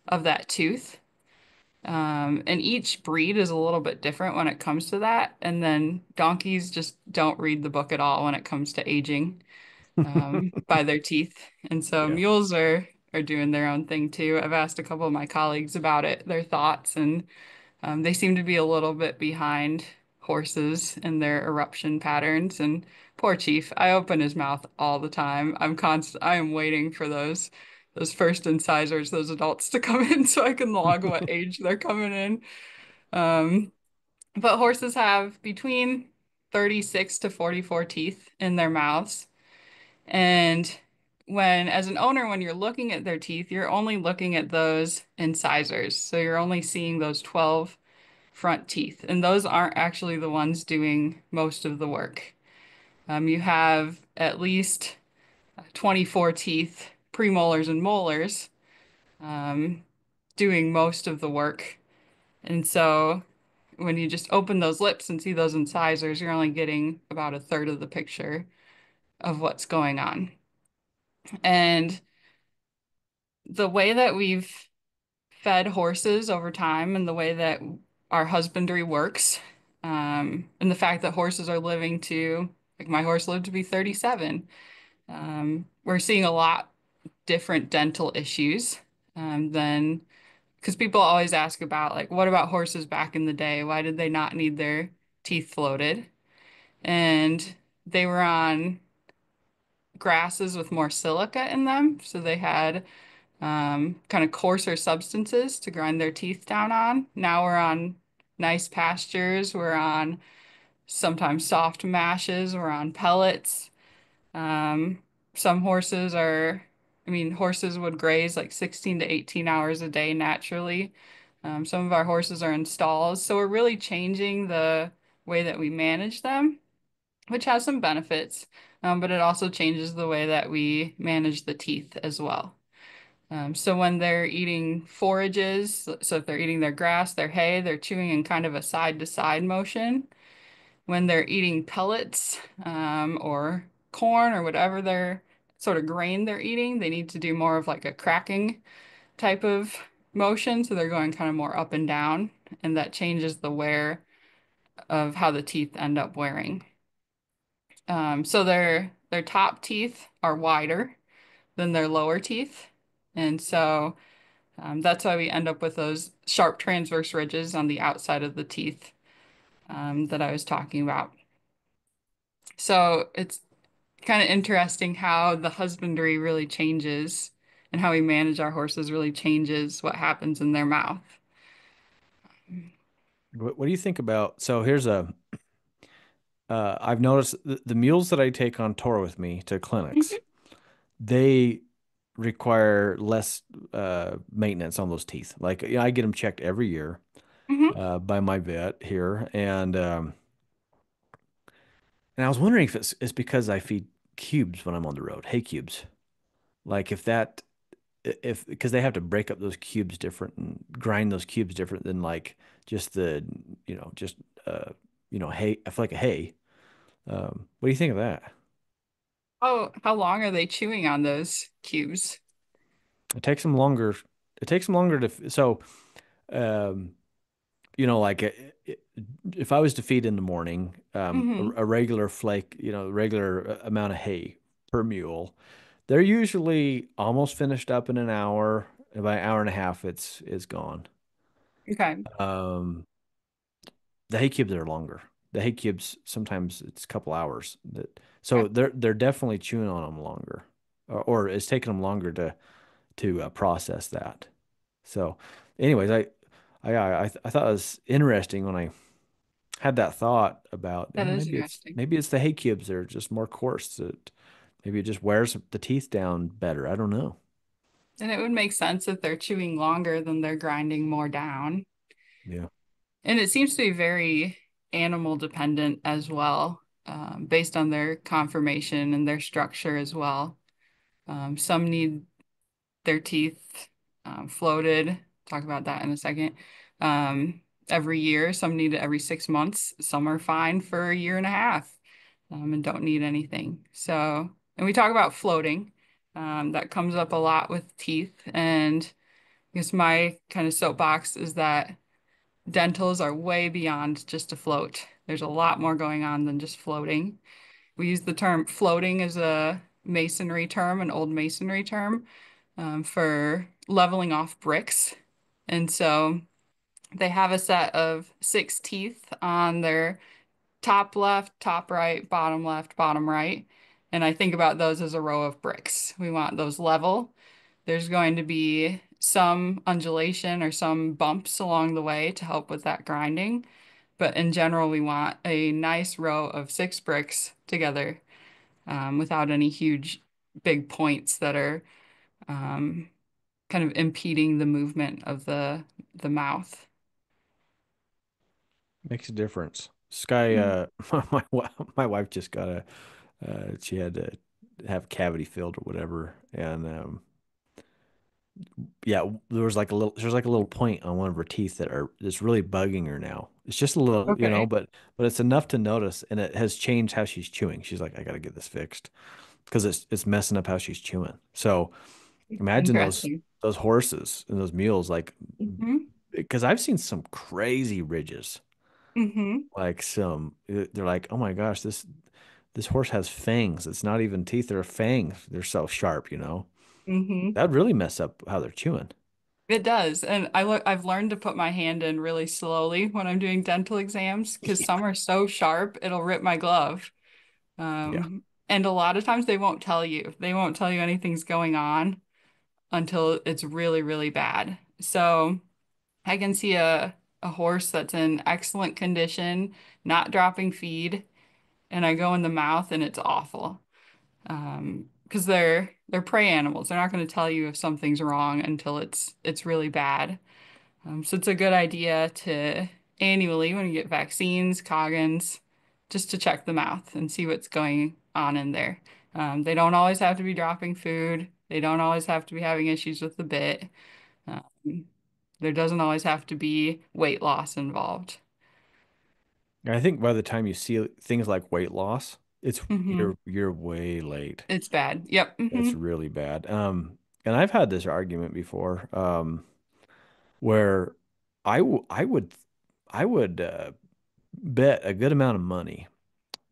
of that tooth. And each breed is a little bit different when it comes to that. And then donkeys just don't read the book at all when it comes to aging by their teeth. And so Yeah. mules are doing their own thing too. I've asked a couple of my colleagues about it, their thoughts, and they seem to be a little bit behind horses in their eruption patterns. And poor Chief, I open his mouth all the time. I am waiting for those those first incisors, those adults to come in so I can log what age they're coming in. Um, but horses have between 36 to 44 teeth in their mouths. And as an owner, when you're looking at their teeth, you're only looking at those incisors. So you're only seeing those 12 front teeth. And those aren't actually the ones doing most of the work. You have at least 24 teeth, premolars and molars, um, doing most of the work. And so when you just open those lips and see those incisors, you're only getting about a third of the picture of what's going on. And the way that we've fed horses over time and the way that our husbandry works, and the fact that horses are living to, like my horse lived to be 37, we're seeing a lot different dental issues than, because people always ask about, like, what about horses back in the day? Why did they not need their teeth floated? And they were on grasses with more silica in them. So they had kind of coarser substances to grind their teeth down on. Now we're on nice pastures. We're on sometimes soft mashes. We're on pellets. Um, some horses are, I mean, horses would graze like 16 to 18 hours a day naturally. Some of our horses are in stalls. So we're really changing the way that we manage them, which has some benefits, but it also changes the way that we manage the teeth as well. So when they're eating forages, so if they're eating their grass, their hay, they're chewing in kind of a side to side motion. When they're eating pellets, or corn or whatever their sort of grain they're eating, they need to do more of like a cracking type of motion. So they're going kind of more up and down, and that changes the wear of how the teeth end up wearing. So their top teeth are wider than their lower teeth. And so that's why we end up with those sharp transverse ridges on the outside of the teeth that I was talking about. So it's kind of interesting how the husbandry really changes and how we manage our horses really changes what happens in their mouth. What do you think about? So here's I've noticed the mules that I take on tour with me to clinics, Mhm, they require less maintenance on those teeth. Like, I get them checked every year mhm. by my vet here, and I was wondering if it's because I feed cubes when I'm on the road, hay cubes. Like if that if because they have to break up those cubes different and grind those cubes different than like just the just hay. I feel like a hay. What do you think of that? Oh, how long are they chewing on those cubes? It takes them longer. It takes them longer so um like if I was to feed in the morning, Hmm. a regular flake, regular amount of hay per mule, they're usually almost finished up in an hour. About an hour and a half, it's gone. Okay. Um, the hay cubes are longer. The hay cubes sometimes it's a couple hours. Okay. So they're definitely chewing on them longer, or it's taking them longer to process that. So, anyways, I thought it was interesting when I had that thought about That is maybe interesting. it's the hay cubes that are just more coarse that maybe it just wears the teeth down better. I don't know. And it would make sense if they're chewing longer than they're grinding more down. Yeah. And it seems to be very animal dependent as well, based on their conformation and their structure as well. Some need their teeth floated. Talk about that in a second. Every year, some need it every 6 months. Some are fine for a year and a half, and don't need anything. So, and we talk about floating. That comes up a lot with teeth. And I guess my kind of soapbox is that dentals are way beyond just a float. There's a lot more going on than just floating. We use the term floating as a masonry term, an old masonry term, for leveling off bricks. And so they have a set of six teeth on their top left, top right, bottom left, bottom right. And I think about those as a row of bricks. We want those level. there's going to be some undulation or some bumps along the way to help with that grinding. But in general, we want a nice row of 6 bricks together, without any huge big points that are um, kind of impeding the movement of the mouth. Makes a difference. Sky, Mm. my wife just got she had to have cavity filled or whatever, and yeah, there's like a little point on one of her teeth that's really bugging her now. It's just a little, Okay. but it's enough to notice, and it has changed how she's chewing. She's like, I got to get this fixed because it's messing up how she's chewing. So imagine Interesting. those horses and those mules, like, Hmm. because I've seen some crazy ridges, Hmm. like they're like, oh my gosh, this horse has fangs. It's not even teeth, they're fangs. They're so sharp, you know. Hmm. That'd really mess up how they're chewing. It does. And I've learned to put my hand in really slowly when I'm doing dental exams because some are so sharp, it'll rip my glove. Yeah. And a lot of times they won't tell you. They won't tell you anything's going on until it's really, really bad. So I can see a horse that's in excellent condition, not dropping feed, and I go in the mouth and it's awful. Because they're prey animals. They're not going to tell you if something's wrong until it's really bad. So it's a good idea to annually, when you get vaccines, Coggins, just to check the mouth and see what's going on in there. They don't always have to be dropping food. They don't always have to be having issues with the bit. Um, there doesn't always have to be weight loss involved. And I think by the time you see things like weight loss, Hmm. you're way late. It's bad. Yep. It's Hmm. really bad. And I've had this argument before, where I w I would bet a good amount of money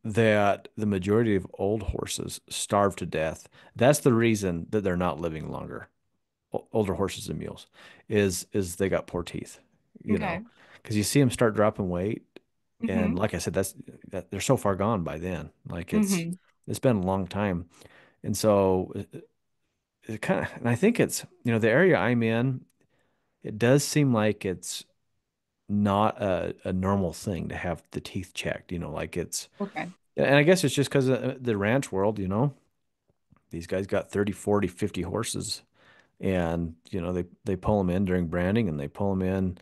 that the majority of old horses starve to death. That's the reason that they're not living longer. Older horses and mules is they got poor teeth, you know, Okay. because you see them start dropping weight, and Hmm. like I said, that they're so far gone by then. Like Hmm. it's been a long time, and so it kind of, and I think it's, the area I'm in, it does seem like it's not a normal thing to have the teeth checked, like it's, Okay. and I guess it's just because of the ranch world, these guys got 30, 40, 50 horses, and they pull them in during branding, and they pull them in,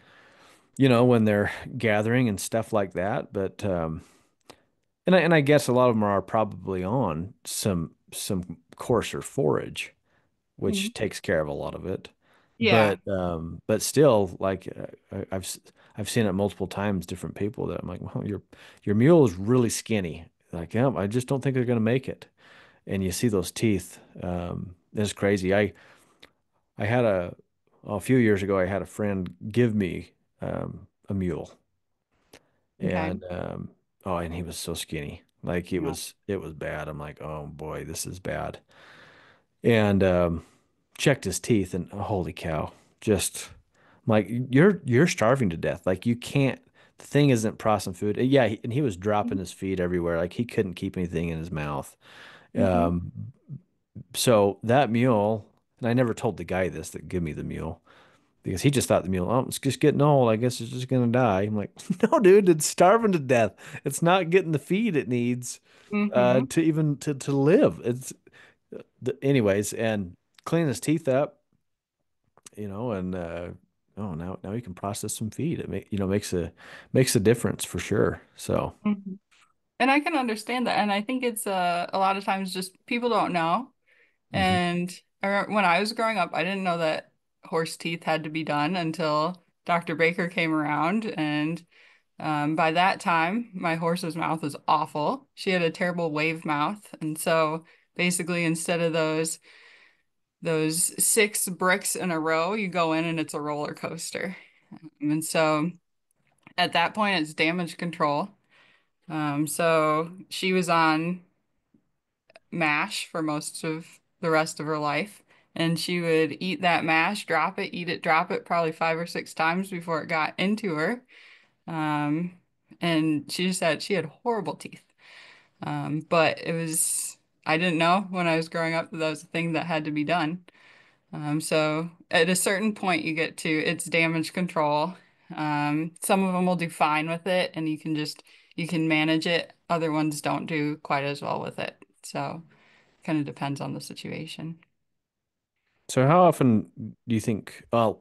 when they're gathering and stuff like that. But and I guess a lot of them are probably on some coarser forage, Mhm. which takes care of a lot of it. Yeah. But still, like, I've seen it multiple times, different people that I'm like, well, your mule is really skinny. Like, yeah, I just don't think they're gonna make it. And you see those teeth. It's crazy. I had a few years ago, I had a friend give me a mule, Okay. and oh, and he was so skinny. Like, No. it was bad. I'm like, oh boy, this is bad. And checked his teeth, and holy cow, just like, you're starving to death. Like, you can't. The thing isn't processing food. Yeah, and he was dropping his feet everywhere. Like, he couldn't keep anything in his mouth. Hmm. Um, so that mule, and I never told the guy this that gave me the mule, because he just thought the mule, oh, it's just getting old. I guess it's just gonna die. I'm like, no, dude, it's starving to death. It's not getting the feed it needs Hmm. to even to live. It's anyways, and clean his teeth up, and oh, now he can process some feed. Makes a difference for sure. So, Hmm. And I can understand that. And I think it's a lot of times just people don't know. mhm. And when I was growing up, I didn't know that horse teeth had to be done until Dr. Baker came around. And by that time, my horse's mouth was awful. She had a terrible wave mouth. And so basically, instead of those 6 bricks in a row, you go in and it's a roller coaster. And so at that point, it's damage control. So she was on mash for most of the rest of her life. And she would eat that mash, drop it, eat it, drop it, probably 5 or 6 times before it got into her. Um, and she just said she had horrible teeth. But I didn't know when I was growing up that that was a thing that had to be done. So at a certain point you get to its damage control. Some of them will do fine with it and you can manage it. Other ones don't do quite as well with it. So kind of depends on the situation. So how often do you think, well,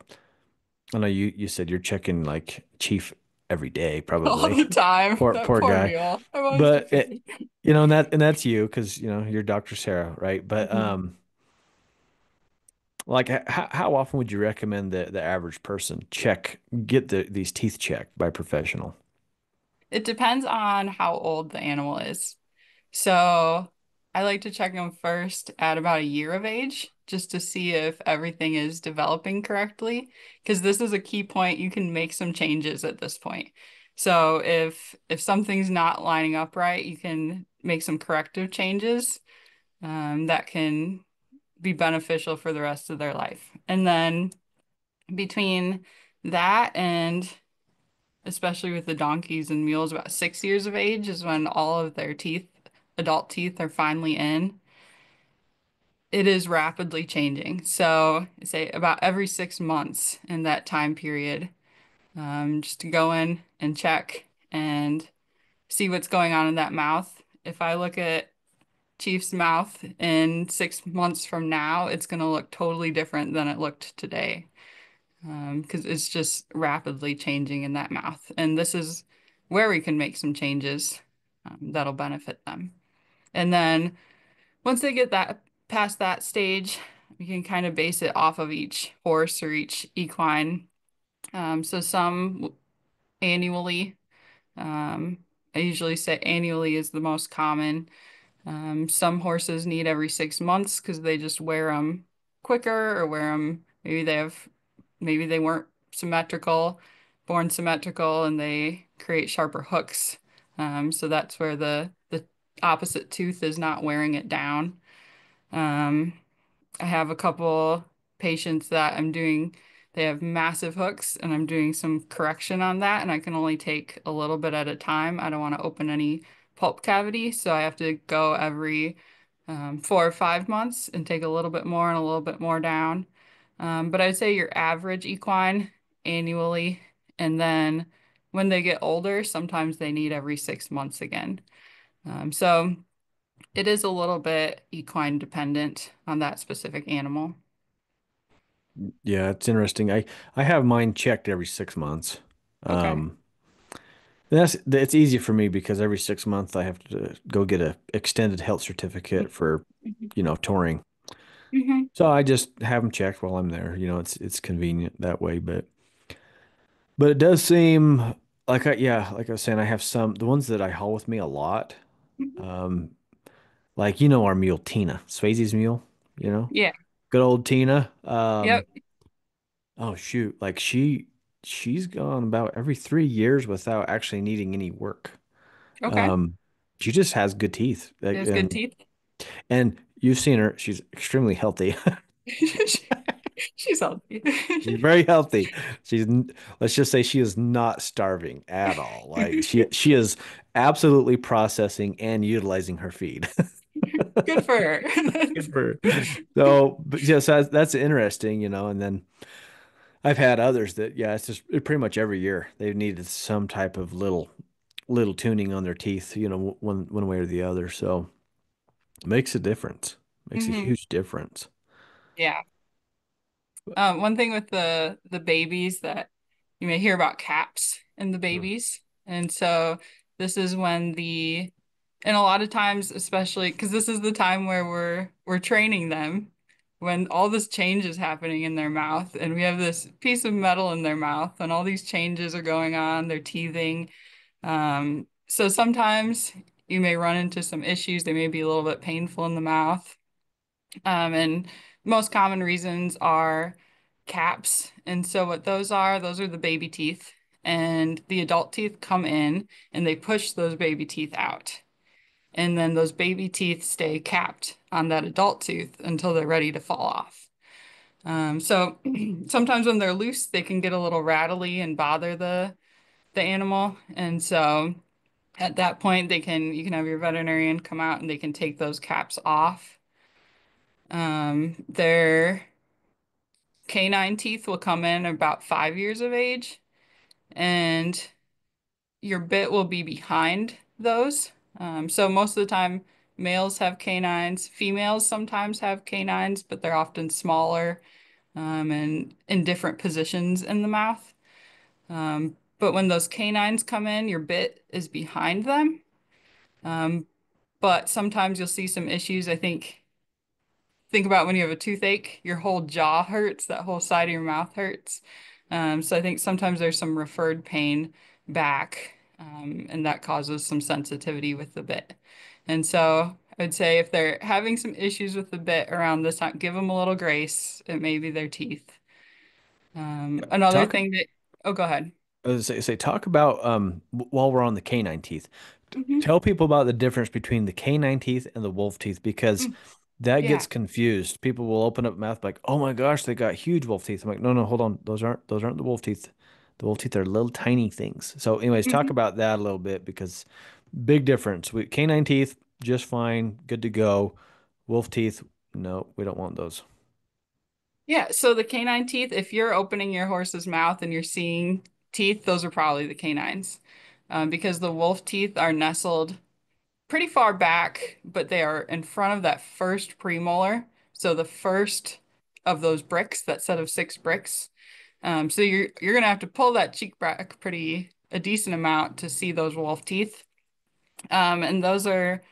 I know you said you're checking like Chief every day, All probably. the time. That Poor poor guy. mule. I'm always But confused. and that's you because you're Dr. Sarah, right? But Mhm. like how often would you recommend the average person get these teeth checked by a professional? It depends on how old the animal is. So I like to check them first at about a year of age, just to see if everything is developing correctly. Because this is a key point. You can make some changes at this point. So if something's not lining up right, you can make some corrective changes that can be beneficial for the rest of their life. And then between that and especially with the donkeys and mules, about 6 years of age is when all of their teeth, adult teeth, are finally in. It is rapidly changing. So, say about every 6 months in that time period, just to go in and check and see what's going on in that mouth. If I look at Chief's mouth in 6 months from now, it's going to look totally different than it looked today. Because it's just rapidly changing in that mouth. And this is where we can make some changes that'll benefit them. And then once they get that past that stage, we can kind of base it off of each horse or each equine. So some annually. I usually say annually is the most common. Some horses need every 6 months because they just wear them quicker or wear them. Maybe they weren't symmetrical, born symmetrical, and they create sharper hooks. So that's where the opposite tooth is not wearing it down. Um, I have a couple patients that they have massive hooks and I'm doing some correction on that and I can only take a little bit at a time. I don't want to open any pulp cavity, so I have to go every 4 or 5 months and take a little bit more and a little bit more down. But I'd say your average equine annually, and then when they get older, sometimes they need every 6 months again. So it is a little bit equine dependent on that specific animal. Yeah, it's interesting. I have mine checked every 6 months. Okay. Um, it's easy for me because every 6 months I have to go get a extended health certificate for, Mhm. touring. Mhm. So I just have them checked while I'm there. It's convenient that way, but it does seem like like I was saying, I have the ones that I haul with me a lot. Mhm. Um, like our mule Tina, Swayze's mule, you know, Yeah. good old Tina. Yep. Oh shoot, like she's gone about every 3 years without actually needing any work. Okay. Um, she just has good teeth, She has good teeth. and you've seen her. She's extremely healthy. She's healthy. She's very healthy. Let's just say she is not starving at all. Like she is absolutely processing and utilizing her feed. Good for her. Good for her. So, but yes, that's interesting, And then I've had others that, yeah, it's just pretty much every year they've needed some type of little tuning on their teeth, one way or the other. So it makes a difference. Makes a Hmm. huge difference. Yeah. One thing with the babies that you may hear about caps in the Mm. babies. And so this is when and a lot of times, especially because this is the time where we're training them when all this change is happening in their mouth and we have this piece of metal in their mouth and all these changes are going on, they're teething. So sometimes you may run into some issues. They may be a little bit painful in the mouth. And most common reasons are caps. And so what those are the baby teeth. And the adult teeth come in and they push those baby teeth out. And then those baby teeth stay capped on that adult tooth until they're ready to fall off. So sometimes when they're loose, they can get a little rattly and bother the animal. And so at that point, you can have your veterinarian come out and they can take those caps off. They're canine teeth will come in about 5 years of age, and your bit will be behind those. So most of the time, males have canines. Females sometimes have canines, but they're often smaller and in different positions in the mouth. But when those canines come in, your bit is behind them. Um, but sometimes you'll see some issues. Think about when you have a toothache, your whole jaw hurts, that whole side of your mouth hurts. So I think sometimes there's some referred pain back, and that causes some sensitivity with the bit. And so I would say if they're having some issues with the bit around this time, give them a little grace. It may be their teeth. Another Talk thing that, oh, go ahead. say talk about while we're on the canine teeth. Hmm. Tell people about the difference between the canine teeth and the wolf teeth because that gets Yeah. confused. People will open up mouth like, "Oh my gosh, they got huge wolf teeth." I'm like, "No, no, hold on. Those aren't the wolf teeth. The wolf teeth are little tiny things." So, anyways, talk Mhm. about that a little bit because big difference. Canine teeth just fine, good to go. Wolf teeth, no, we don't want those. Yeah, so the canine teeth, if you're opening your horse's mouth and you're seeing teeth, those are probably the canines. Because the wolf teeth are nestled pretty far back, but they are in front of that first premolar. So the first of those bricks, that set of six bricks. So you're gonna have to pull that cheek back pretty a decent amount to see those wolf teeth. And those are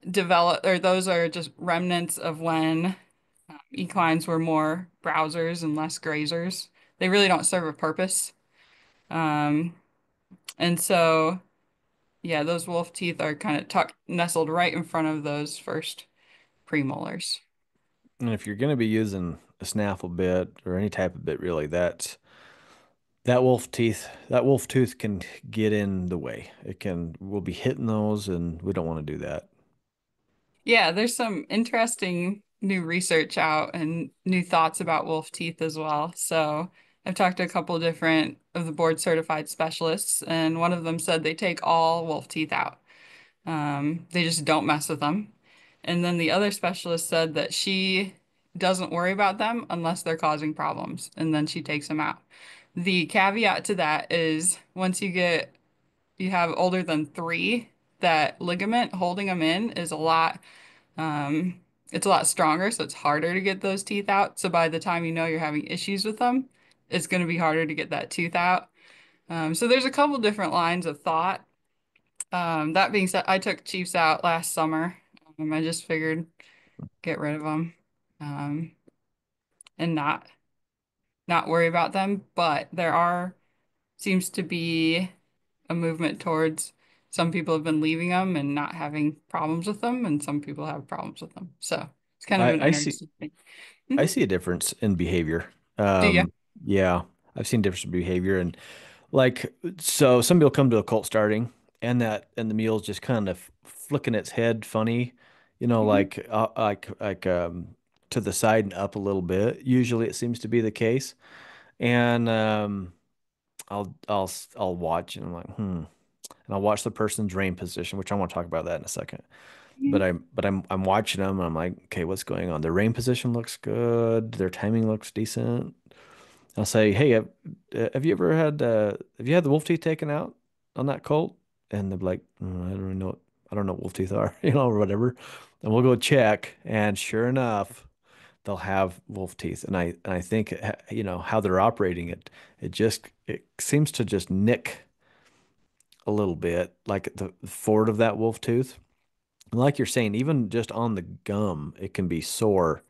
developed, or those are just remnants of when equines were more browsers and less grazers. They really don't serve a purpose. Um, and so, yeah, those wolf teeth are kind of tucked, nestled right in front of those first premolars. And if you're going to be using a snaffle bit or any type of bit, really, that wolf tooth can get in the way. We'll be hitting those, and we don't want to do that. Yeah, there's some interesting new research out and new thoughts about wolf teeth as well. So I've talked to a couple different of the board certified specialists, and one of them said they take all wolf teeth out. They just don't mess with them. And then the other specialist said that she doesn't worry about them unless they're causing problems, and then she takes them out. The caveat to that is once you have older than three, that ligament holding them in is um, it's a lot stronger, so it's harder to get those teeth out. So by the time you know you're having issues with them, it's going to be harder to get that tooth out. So there's a couple different lines of thought. That being said, I took Chiefs out last summer. I just figured get rid of them, um, and not worry about them. But there are seems to be a movement towards some people have been leaving them and not having problems with them, and some people have problems with them. So it's kind of I, an I see interesting thing. I Mhm. see a difference in behavior. Do you? Yeah, I've seen difference in behavior, and like so, some people come to a cult starting, and the mule's just kind of flicking its head funny, Mhm. to the side and up a little bit. Usually, it seems to be the case, and I'll watch, and I'm like, and I'll watch the person's rein position, which I want to talk about that in a second. Mhm. I'm watching them and I'm like, okay, what's going on? Their rein position looks good. Their timing looks decent. I'll say, hey, have you ever have you had the wolf teeth taken out on that colt? And they're like, I don't really know I don't know what wolf teeth are, or whatever. And we'll go check, and sure enough, they'll have wolf teeth. And I think how they're operating it. It seems to just nick a little bit, like at the forward of that wolf tooth. And like you're saying, even just on the gum, it can be sore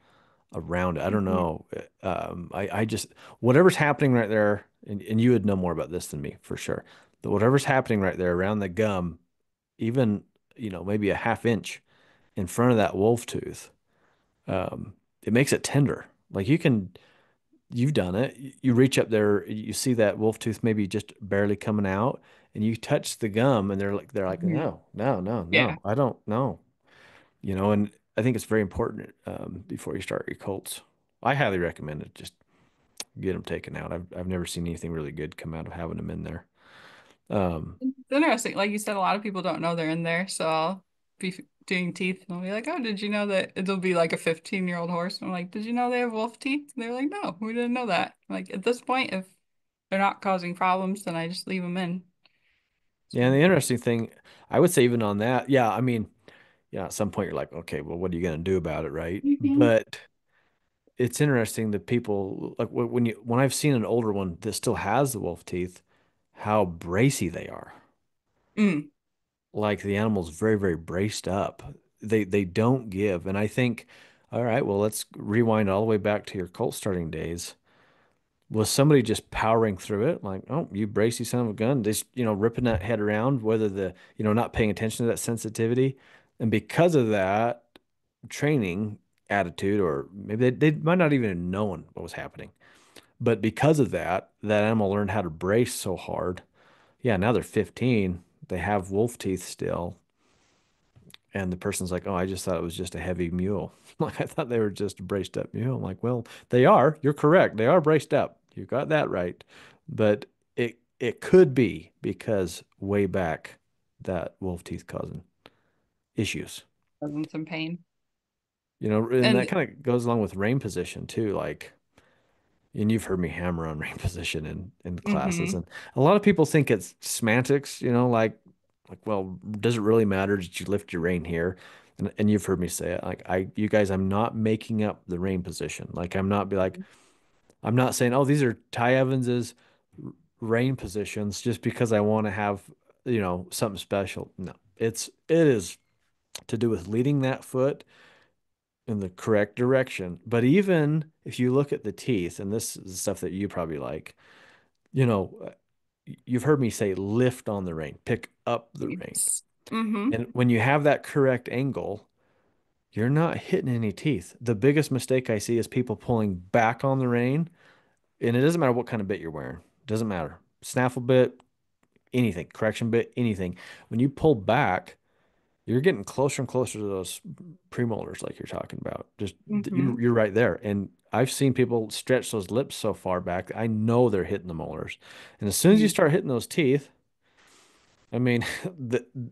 around it. I don't Mhm. know. I just, whatever's happening right there, and you would know more about this than me for sure. But whatever's happening right there around the gum, even, maybe a half inch in front of that wolf tooth, it makes it tender. Like you've done it. You reach up there, you see that wolf tooth maybe just barely coming out, and you touch the gum, and they're like, Mhm. no, no, no, Yeah. no, I don't know. And I think it's very important before you start your colts. I highly recommend it. Just get them taken out. I've never seen anything really good come out of having them in there. Um, It's interesting. Like you said, a lot of people don't know they're in there, so I'll be doing teeth, and I'll be like, "Oh, did you know that?" It'll be like a 15-year-old horse. I'm like, "Did you know they have wolf teeth?" And they're like, "No, we didn't know that." I'm like, at this point, if they're not causing problems, then I just leave them in. Yeah, and So. the interesting thing, I would say even on that, yeah, I mean, yeah, at some point you're like, okay, well, what are you going to do about it, right? Mhm. But it's interesting that people like when I've seen an older one that still has the wolf teeth, how bracy they are. Mm, Like the animal's very, very braced up. They don't give. And I think, all right, well, let's rewind all the way back to your colt starting days. Was somebody just powering through it? Like, oh, you bracy son of a gun, just, ripping that head around, whether not paying attention to that sensitivity. And because of that training attitude, or maybe they might not even have known what was happening. But because of that, that animal learned how to brace so hard. Yeah, now they're 15. They have wolf teeth still. And the person's like, oh, I just thought it was just a heavy mule. Like, I thought they were just a braced up mule. I'm like, well, they are. You're correct. They are braced up. You got that right. But it could be because way back that wolf teeth causing issues. causing some pain. And that And kind of goes along with rein position too. Like, and you've heard me hammer on rein position in classes, hmm and a lot of people think it's semantics, like, well, does it really matter? Did you lift your rein here? And you've heard me say it, like you guys, I'm not making up the rein position. Like I'm not saying, oh, these are Ty Evans's rein positions just because I want to have, something special. No, it is to do with leading that foot in the correct direction. But even if you look at the teeth, and this is stuff that you probably like, you know, uh, you've heard me say lift on the rein, pick up the rein. Yes. hmm And when you have that correct angle, you're not hitting any teeth. The biggest mistake I see is people pulling back on the rein, and it doesn't matter what kind of bit you're wearing. It doesn't matter. Snaffle bit, anything, correction bit, anything. When you pull back, you're getting closer and closer to those premolars like you're talking about. Just hmm you're right there. And I've seen people stretch those lips so far back. I know they're hitting the molars. And as soon as you start hitting those teeth, I mean,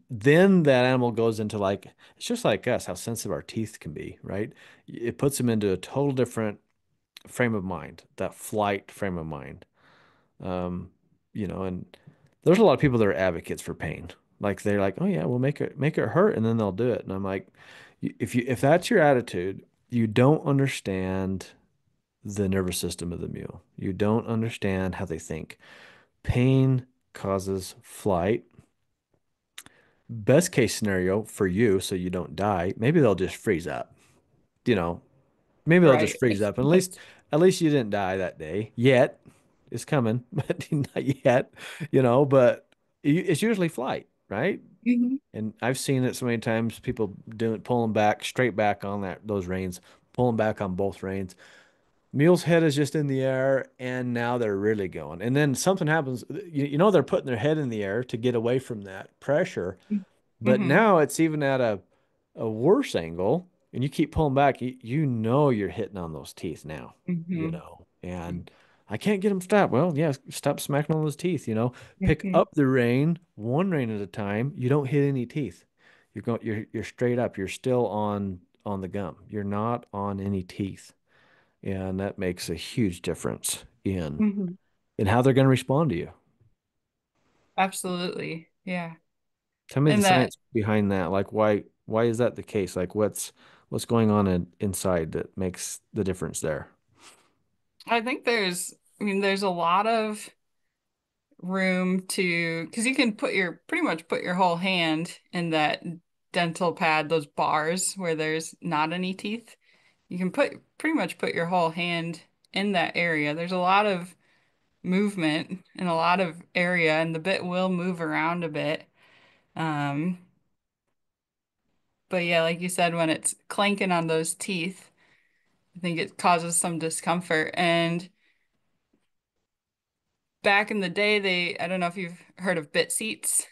then that animal goes into like it's just like us, how sensitive our teeth can be, right? It puts them into a total different frame of mind, that flight frame of mind. Um, and there's a lot of people that are advocates for pain. Like they're like, oh yeah, we'll make it hurt, and then they'll do it. And I'm like, if that's your attitude, you don't understand the nervous system of the mule. You don't understand how they think. Pain causes flight. Best case scenario for you, so you don't die, maybe they'll just freeze up. You know, maybe they'll just Right. freeze up. And at least you didn't die that day yet. It's coming, but not yet, but it's usually flight, right? hmm And I've seen it so many times, people pulling back, straight back on those reins, pulling back on both reins. Mule's head is just in the air, and now they're really going. And then something happens, they're putting their head in the air to get away from that pressure. But hmm now it's even at a worse angle, and you keep pulling back. You know you're hitting on those teeth now, hmm and I can't get them stopped. Well, yeah, stop smacking on those teeth. Pick hmm up the rein, one rein at a time. You don't hit any teeth. You're straight up. You're still on the gum. You're not on any teeth, and that makes a huge difference hmm in how they're going to respond to you. Absolutely. Yeah. Tell me the And that science behind that. Like why is that the case? Like what's going on inside that makes the difference there? I think there's a lot of room because you can pretty much put your whole hand in that dental pad, those bars where there's not any teeth. You can pretty much put your whole hand in that area. There's a lot of movement and a lot of area, and the bit will move around a bit. Um, but yeah, like you said, when it's clanking on those teeth, I think it causes some discomfort. And back in the day, I don't know if you've heard of bit seats.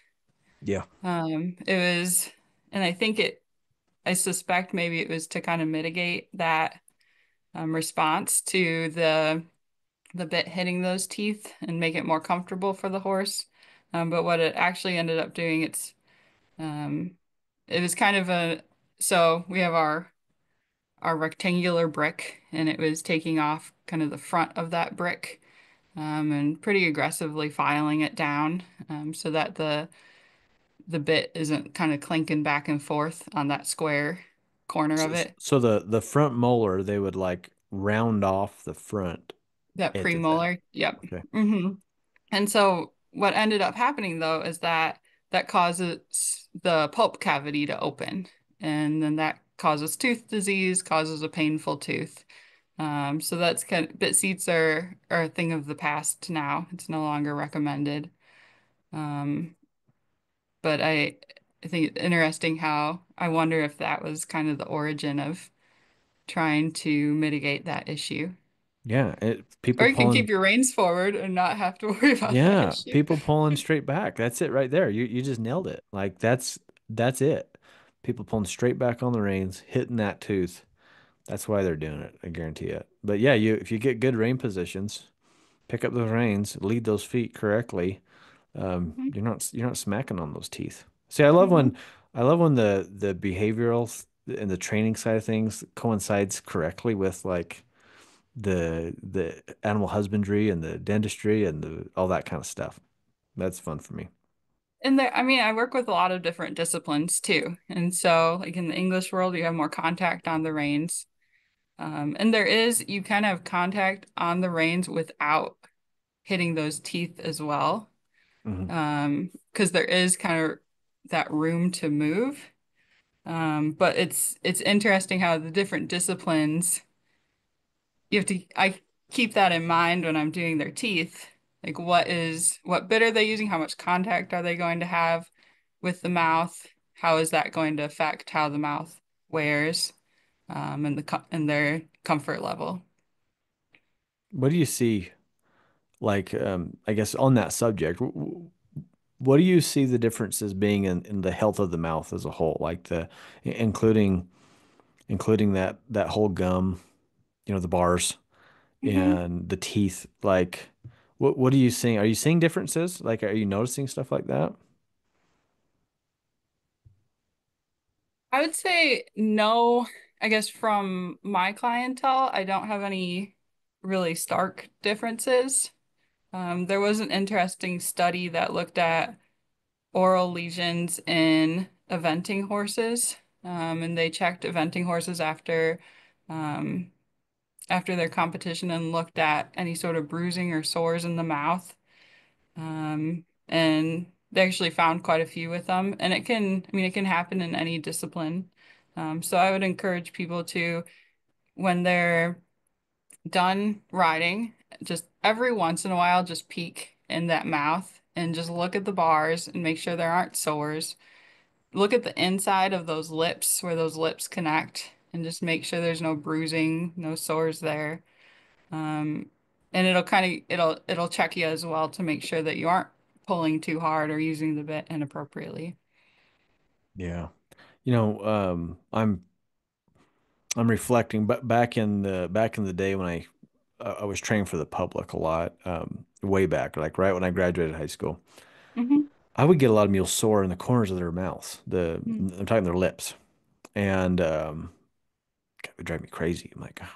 Yeah. It was, and I suspect maybe it was to kind of mitigate that response to the bit hitting those teeth and make it more comfortable for the horse. But what it actually ended up doing, um, it was kind of a so we have our rectangular brick, and it was taking off kind of the front of that brick, and pretty aggressively filing it down, so that the bit isn't kind of clinking back and forth on that square corner So, of it. so the front molar, they would like round off the front That edge of that. premolar. Yep. Okay. And so what ended up happening though is that that causes the pulp cavity to open, and then that causes tooth disease, causes a painful tooth. So that's kind of, bit seats are a thing of the past now. It's no longer recommended. Um, but I think it's interesting how I wonder if that was kind of the origin of trying to mitigate that issue. Yeah, people Or you can keep pulling. your reins forward and not have to worry about that Yeah, issue. people pulling straight back. That's it right there. You just nailed it. Like that's it. People pulling straight back on the reins, hitting that tooth. That's why they're doing it. I guarantee it. But yeah, you if you get good rein positions, pick up those reins, lead those feet correctly. Mhm, You're not smacking on those teeth. See, mhm. I love when the behavioral and the training side of things coincides correctly with like the animal husbandry and the dentistry and all that kind of stuff. That's fun for me. And there, I mean, I work with a lot of different disciplines too. And so, like in the English world, you have more contact on the reins. And you kind of have contact on the reins without hitting those teeth as well. Hmm. Because there is kind of that room to move. But it's interesting how the different disciplines I keep that in mind when I'm doing their teeth. Like what bit are they using? How much contact are they going to have with the mouth? How is that going to affect how the mouth wears, and their comfort level? What do you see like I guess on that subject, what do you see the differences being in the health of the mouth as a whole, like including including that whole gum, the bars hmm and the teeth, like what are you seeing? Are you seeing differences? Like are you noticing stuff like that? I would say no. I guess from my clientele, I don't have any really stark differences. There was an interesting study that looked at oral lesions in eventing horses. And they checked eventing horses um, after their competition and looked at any sort of bruising or sores in the mouth. And they actually found quite a few with them. And I mean, it can happen in any discipline. So I would encourage people to, when they're done riding, just every once in a while, just peek in that mouth and just look at the bars and make sure there aren't sores. Look at the inside of those lips where those lips connect and just make sure there's no bruising, no sores there. Um, and it'll check you as well to make sure that you aren't pulling too hard or using the bit inappropriately. Yeah. I'm reflecting, but back in the day when I was training for the public a lot, way back, like right when I graduated high school, hmm I would get a lot of mules sore in the corners of their mouths. hmm I'm talking their lips, and it would drive me crazy. I'm like, "Ah,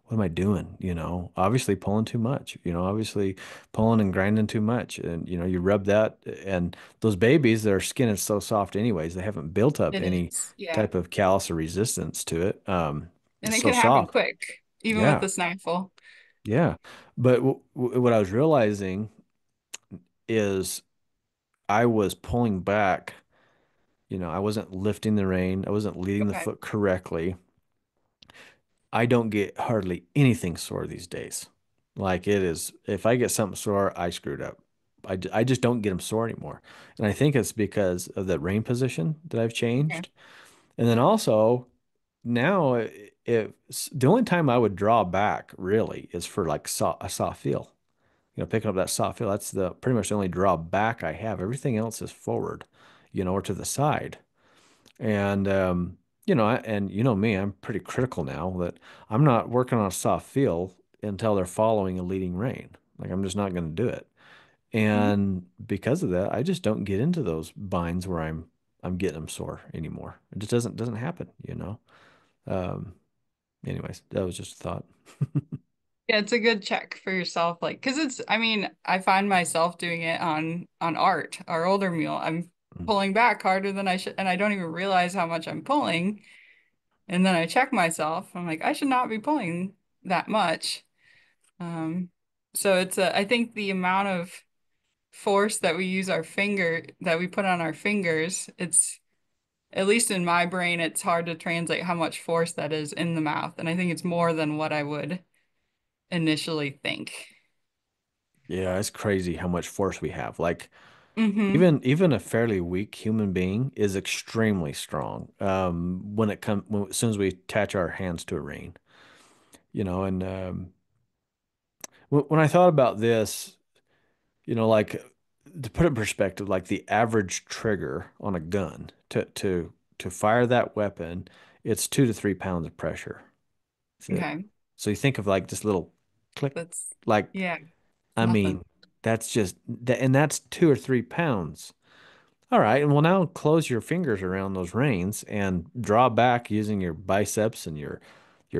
what am I doing? Obviously pulling too much. Obviously pulling and grinding too much, and you rub that, and those babies, their skin is so soft, anyways. They haven't built up It any is, yeah. type of callus or resistance to it. And It's it so can happen soft. quick, even with Yeah. the snaffle. Yeah. But what I was realizing is I was pulling back, I wasn't lifting the rein, I wasn't leading the Okay. foot correctly. I don't get hardly anything sore these days. Like it is, if I get something sore, I screwed up. I just don't get them sore anymore. And I think it's because of the rein position that I've Okay. changed. And then also now, if the only time I would draw back really is for like a soft feel. Picking up that soft feel, that's the pretty much the only drawback I have. Everything else is forward, or to the side. And and you know me, I'm pretty critical now that I'm not working on a soft feel until they're following a leading rein. Like I'm just not going to do it. Mhm. And because of that, I just don't get into those binds where I'm I'm getting them sore anymore. It just doesn't happen, you know. Um, anyways, that was just a thought. Yeah, it's a good check for yourself, like, because I mean, I find myself doing it on art, our older mule. I'm Mm. pulling back harder than I should, and I don't even realize how much I'm pulling. And then I check myself. I'm like, I should not be pulling that much. Um, so I think the amount of force that we use that we put on our fingers, it's, at least in my brain, it's hard to translate how much force that is in the mouth. And I think it's more than what I would initially think. Yeah, it's crazy how much force we have. Like Mm-hmm. even a fairly weak human being is extremely strong. When it comes as soon as we attach our hands to a rein, you know, and when I thought about this, you know, like to put it in perspective, like the average trigger on a gun to fire that weapon, it's 2 to 3 pounds of pressure. That's it. Okay. So you think of like this little click, That's, like yeah, I nothing. mean, that's just that, and that's 2 or 3 pounds. All right, and well now close your fingers around those reins and draw back using your biceps and your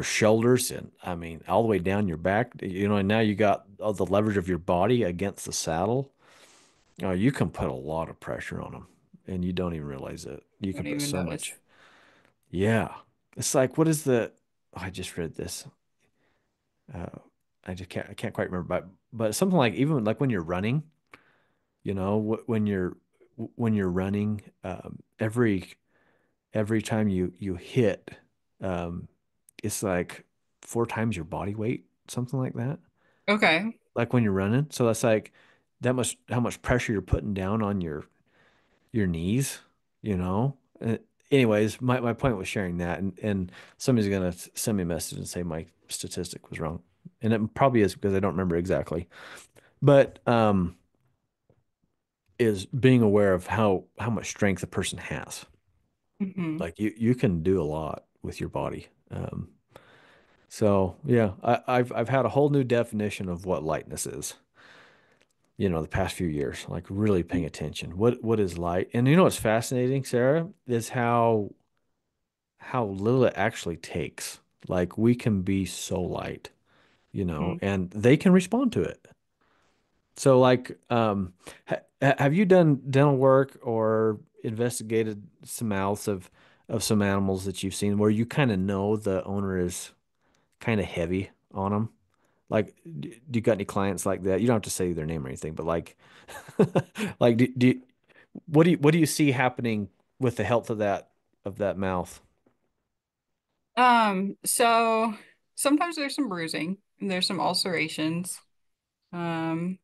shoulders and I mean all the way down your back. You know, and now you got all the leverage of your body against the saddle. Oh, you can put a lot of pressure on them, and you don't even realize it. You can Don't put even so notice. much. Yeah, it's like what is the? Oh, I just read this. Uh, I can't quite remember, but something like even like when you're running, you know, when you're running, every time you hit, um, it's like 4 times your body weight, something like that. Okay. Like when you're running, so that's like that much how much pressure you're putting down on your knees, you know. Anyways, my point was sharing that, and somebody's gonna send me a message and say my statistic was wrong, and it probably is because I don't remember exactly. But is being aware of how much strength a person has. Mm-hmm. Like you can do a lot with your body. So yeah, I've had a whole new definition of what lightness is. You know, the past few years, like really paying attention. What is light? And you know what's fascinating, Sarah, is how little it actually takes. Like we can be so light, you know, Mm-hmm. and they can respond to it. So like, have you done dental work or investigated some mouths of some animals that you've seen where you kind of know the owner is kind of heavy on them? Like, do you got any clients like that? You don't have to say their name or anything, but like, like, what do you see happening with the health of that mouth? So sometimes there's some bruising and there's some ulcerations. Um,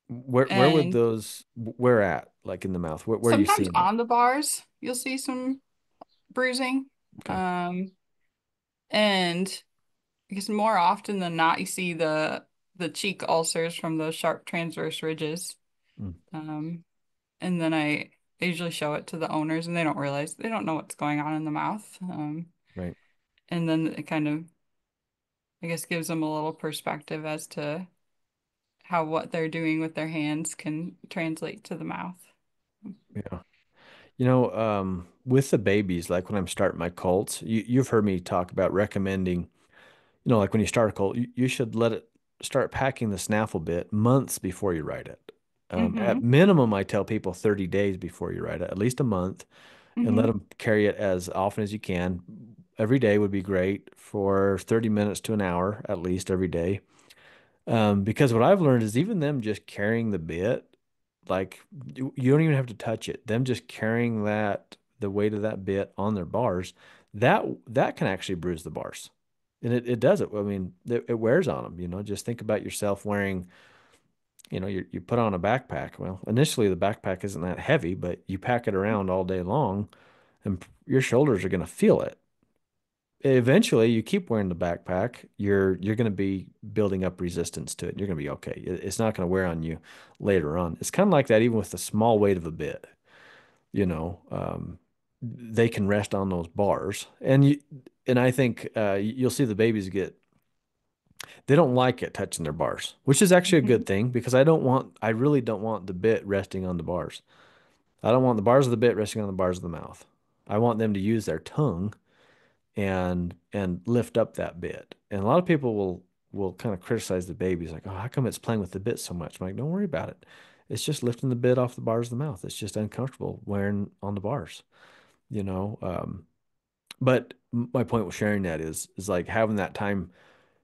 Where would and those where at like in the mouth? Where are you sometimes seeing them? on the bars, you'll see some bruising. Okay. Um, and I guess more often than not, you see the cheek ulcers from those sharp transverse ridges. Mm, Um, and then I usually show it to the owners, and they don't realize they don't know what's going on in the mouth. right. And then it kind of, I guess, gives them a little perspective as to how what they're doing with their hands can translate to the mouth. Yeah. You know, with the babies, like when I'm starting my colts, you've heard me talk about recommending, you know, like when you start a colt, you should let it start packing the snaffle bit months before you ride it. At Mm-hmm. minimum, I tell people 30 days before you ride it, at least a month, and let Mm-hmm. them carry it as often as you can. Every day would be great for 30 minutes to an hour, at least every day. Because what I've learned is even them just carrying the bit, like you don't even have to touch it. Them just carrying the weight of that bit on their bars, that can actually bruise the bars. And it does it. I mean, it wears on them, you know. Just think about yourself wearing, you know, you put on a backpack. Well, initially the backpack isn't that heavy, but you pack it around all day long and your shoulders are going to feel it. Eventually you keep wearing the backpack, you're going to be building up resistance to it. You're going to be okay. It's not going to wear on you later on. It's kind of like that even with the small weight of a bit, you know, they can rest on those bars. And I think you'll see the babies they don't like it touching their bars, which is actually a Mm-hmm. good thing because I really don't want the bit resting on the bars. I don't want the bars of the bit resting on the bars of the mouth. I want them to use their tongue and lift up that bit. And a lot of people will kind of criticize the babies like, oh, how come it's playing with the bit so much? I'm like, don't worry about it. It's just lifting the bit off the bars of the mouth. It's just uncomfortable wearing on the bars, you know. But my point with sharing that is like having that time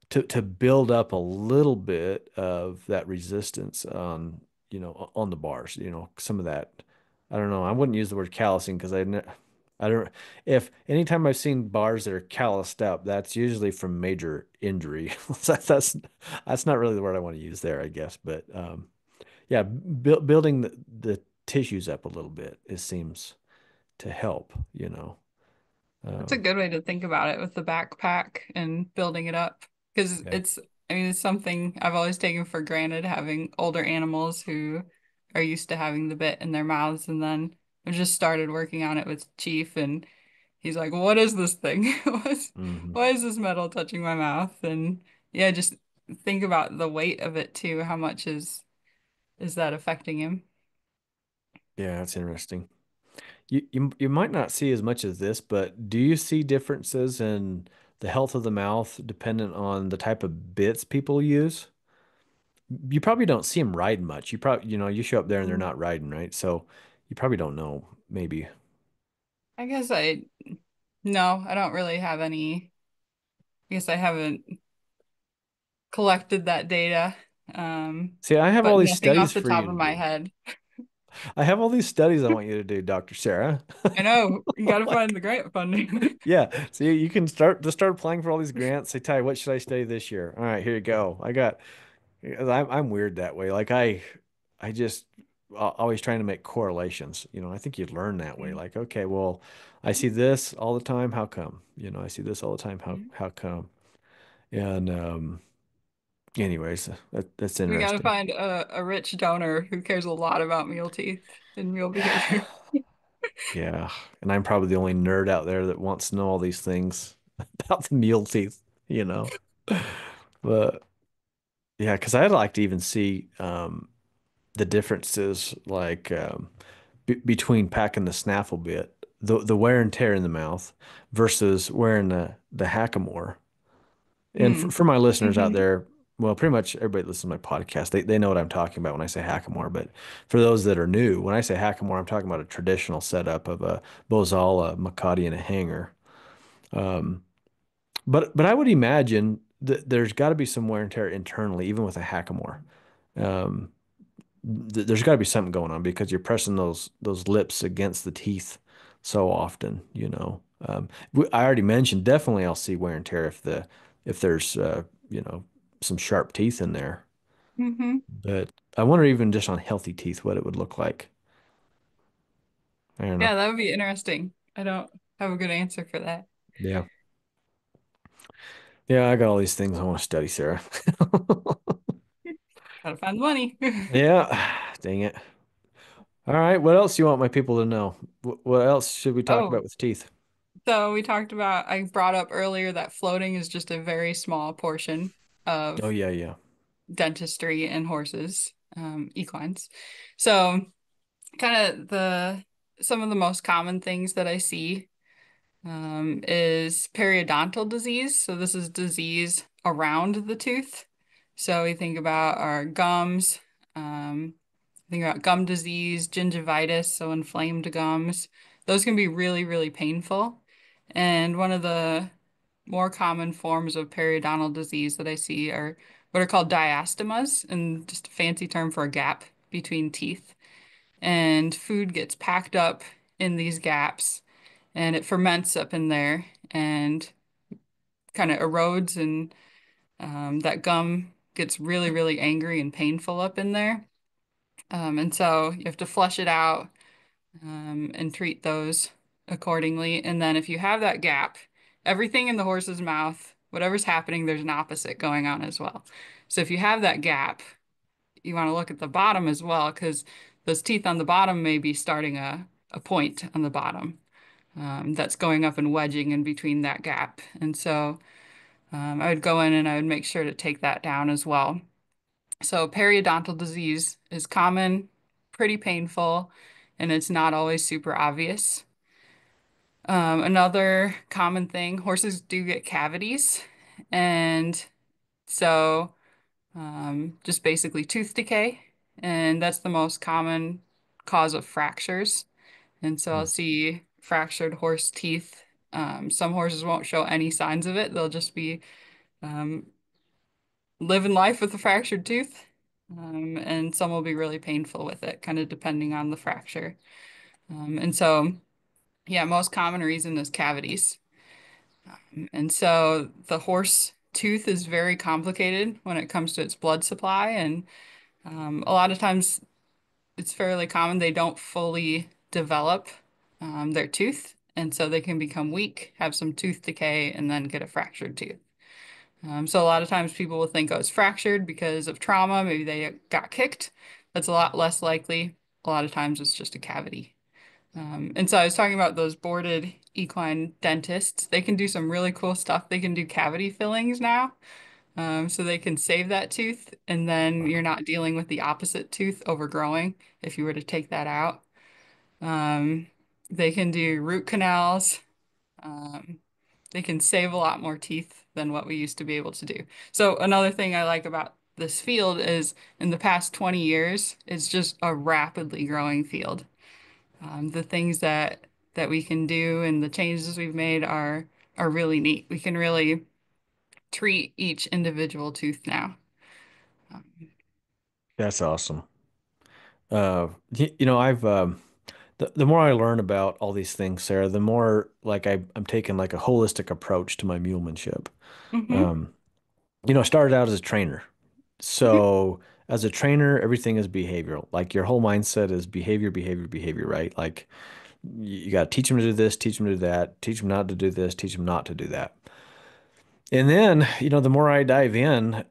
to build up a little bit of that resistance on, on the bars, some of that. I don't know. I wouldn't use the word callousing because I don't, if anytime I've seen bars that are calloused up, that's usually from major injury. That's not really the word I want to use there, I guess. But yeah, building the tissues up a little bit, it seems to help. That's a Um, good way to think about it with the backpack and building it up. Because yeah. it's, I mean, it's something I've always taken for granted having older animals who are used to having the bit in their mouths. And then I just started working on it with Chief, and he's like, "What is this thing? Hmm. Why is this metal touching my mouth?" And yeah, just think about the weight of it too. How much is that affecting him? Yeah, that's interesting. You might not see as much as this, but do you see differences in the health of the mouth dependent on the type of bits people use? You probably don't see them riding much. You probably, you show up there and they're Mm. not riding, right? So you probably don't know, maybe. I guess I no, I don't really have any. I guess I haven't collected that data. See, I have all But these nothing off studies the for top you of to my do. head. I have all these studies I want you to do, Dr. Sarah. I know, you gotta find the grant funding. Yeah. So you can start applying for all these grants. Say, Ty, what should I study this year? All right, here you go. I'm weird that way. Like I just always trying to make correlations. I think you learn that way. Like, okay, well, I see this all the time. How come? I see this all the time. How come? And anyways, that's We gotta interesting. find a rich donor who cares a lot about mule teeth and mule behavior. Yeah, and I'm probably the only nerd out there that wants to know all these things about the mule teeth. You know, but yeah, because I'd like to even see the differences, like between packing the snaffle bit, the wear and tear in the mouth versus wearing the hackamore. And Hmm. for my listeners out Hmm. there, well, pretty much everybody that listens to my podcast. They know what I'm talking about when I say hackamore. But for those that are new, when I say hackamore, I'm talking about a traditional setup of a bozal, a Makati, and a hanger. Um, but I would imagine that there's got to be some wear and tear internally, even with a hackamore. Um, there's got to be something going on because you're pressing those lips against the teeth so often. I already mentioned definitely I'll see wear and tear if there's some sharp teeth in there. Hmm. But I wonder even just on healthy teeth what it would look like. I don't know. Yeah, that would be interesting. I don't have a good answer for that. Yeah. Yeah, I got all these things I want to study, Sarah. Gotta find the money. Yeah. Dang it. All right. What else do you want my people to know? What else should we talk about Oh, with teeth? so we talked about, I brought up earlier that floating is just a very small portion Oh of yeah, yeah. dentistry in horses, equines. So kind of some of the most common things that I see is periodontal disease. So this is disease around the tooth. So we think about our gums, think about gum disease, gingivitis, so inflamed gums. Those can be really, really painful. And one of the more common forms of periodontal disease that I see are what are called diastemas, and just a fancy term for a gap between teeth. And food gets packed up in these gaps and it ferments up in there and kind of erodes, and that gum gets really, really angry and painful up in there. And so you have to flush it out and treat those accordingly. And then if you have that gap, everything in the horse's mouth, whatever's happening, there's an opposite going on as well. So if you have that gap, you want to look at the bottom as well, because those teeth on the bottom may be starting a point on the bottom that's going up and wedging in between that gap. And so I would go in and I would make sure to take that down as well. So periodontal disease is common, pretty painful, and it's not always super obvious. Another common thing, horses do get cavities, and so just basically tooth decay, and that's the most common cause of fractures. And so I'll Mm. see fractured horse teeth. Some horses won't show any signs of it. They'll just be um, living life with a fractured tooth. And some will be really painful with it, kind of depending on the fracture. And so, yeah, most common reason is cavities. And so the horse tooth is very complicated when it comes to its blood supply. And a lot of times it's fairly common they don't fully develop their tooth. And so they can become weak, have some tooth decay, and then get a fractured tooth. So a lot of times people will think, oh, it's fractured because of trauma. Maybe they got kicked. That's a lot less likely. A lot of times it's just a cavity. And so I was talking about those boarded equine dentists. They can do some really cool stuff. They can do cavity fillings now. So they can save that tooth, and then you're not dealing with the opposite tooth overgrowing if you were to take that out. Um, they can do root canals. Um, they can save a lot more teeth than what we used to be able to do. So another thing I like about this field is in the past 20 years, it's just a rapidly growing field. The things that we can do and the changes we've made are really neat. We can really treat each individual tooth now. Um, That's awesome. I've the more I learn about all these things, Sarah, the more like I'm taking like a holistic approach to my mulemanship. mhm, Um, I started out as a trainer. mhm. So as a trainer, everything is behavioral. Like your whole mindset is behavior, behavior, behavior, right? Like you got to teach them to do this, teach them to do that, teach them not to do this, teach them not to do that. And then, the more I dive in,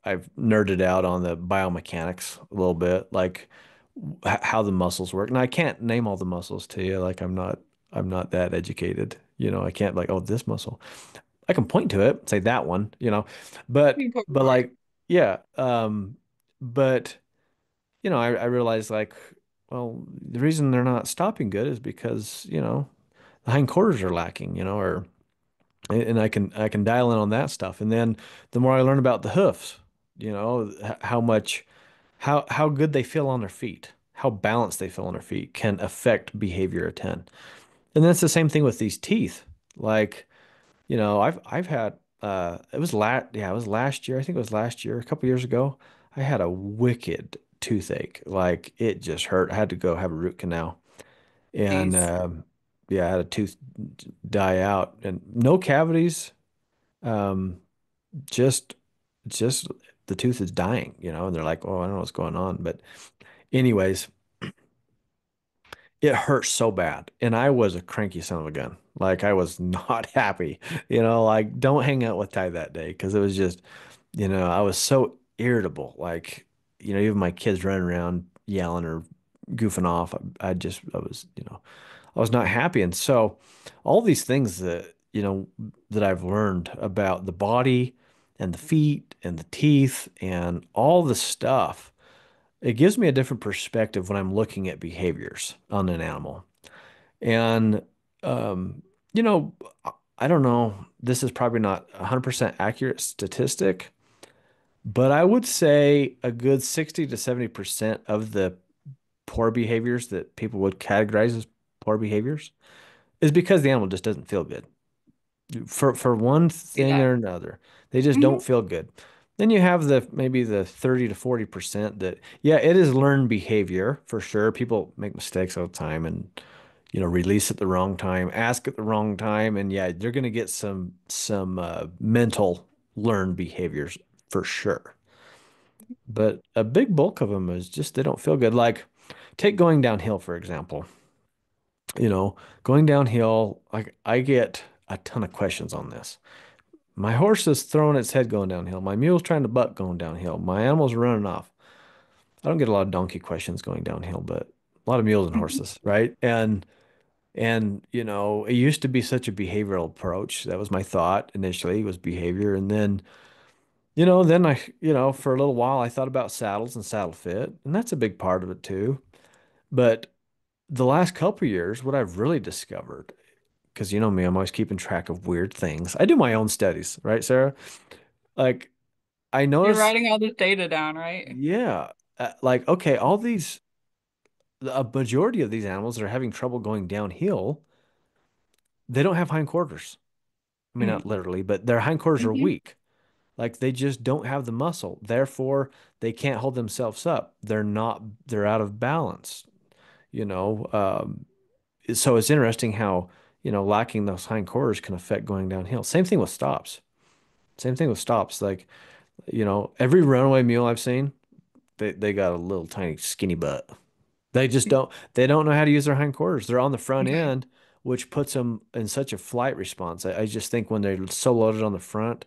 I've nerded out on the biomechanics a little bit, like how the muscles work. And I can't name all the muscles to you. Like I'm not that educated. I can't like, oh, this muscle. I can point to it, say that one, but You put but more. like yeah, but I realized like, well, the reason they're not stopping good is because the hindquarters are lacking, or and I can dial in on that stuff. And then the more I learn about the hoofs, how much how good they feel on their feet, how balanced they feel on their feet can affect behavior of 10. And that's the same thing with these teeth. Like, I've had it was last year. I think it was last year, a couple years ago. I had a wicked toothache. Like it just hurt. I had to go have a root canal. And Geez. yeah, I had a tooth die out and no cavities. Um, just just the tooth is dying, and they're like, "Oh, I don't know what's going on." But anyways, it hurt so bad. And I was a cranky son of a gun. Like I was not happy, like don't hang out with Ty that day because it was just, I was so irritable. Like, even my kids running around yelling or goofing off. I was not happy. And so all these things that I've learned about the body and the feet and the teeth and all the stuff, it gives me a different perspective when I'm looking at behaviors on an animal. And, um, you know, I don't know, this is probably not 100% accurate statistic, but I would say a good 60 to 70% of the poor behaviors that people would categorize as poor behaviors is because the animal just doesn't feel good for one See thing that. or another. They just Hmm. don't feel good. Then you have the maybe the 30 to 40% that, yeah, it is learned behavior for sure. People make mistakes all the time and, release at the wrong time, ask at the wrong time. And yeah, they're going to get some mental learned behaviors for sure. But a big bulk of them is just they don't feel good. Like take going downhill, for example. You know, going downhill, like I get a ton of questions on this. My horse is throwing its head going downhill. My mule's trying to buck going downhill. My animal's running off. I don't get a lot of donkey questions going downhill, but a lot of mules and horses, right? And it used to be such a behavioral approach. That was my thought initially was behavior. And then Then for a little while I thought about saddles and saddle fit, and that's a big part of it too. But the last couple of years, what I've really discovered, because you know me, I'm always keeping track of weird things. I do my own studies, right, Sarah? Like I You're notice, writing all this data down, right? yeah, like okay, a majority of these animals that are having trouble going downhill, they don't have hindquarters. I mean, not Mm. literally, but their hindquarters are Hmm. weak. Like they just don't have the muscle. Therefore, they can't hold themselves up. They're out of balance, you know. So it's interesting how, lacking those hindquarters can affect going downhill. Same thing with stops. Same thing with stops. Like, every runaway mule I've seen, they got a little tiny skinny butt. They don't know how to use their hindquarters. They're on the front Okay. end, which puts them in such a flight response. I just think when they're so loaded on the front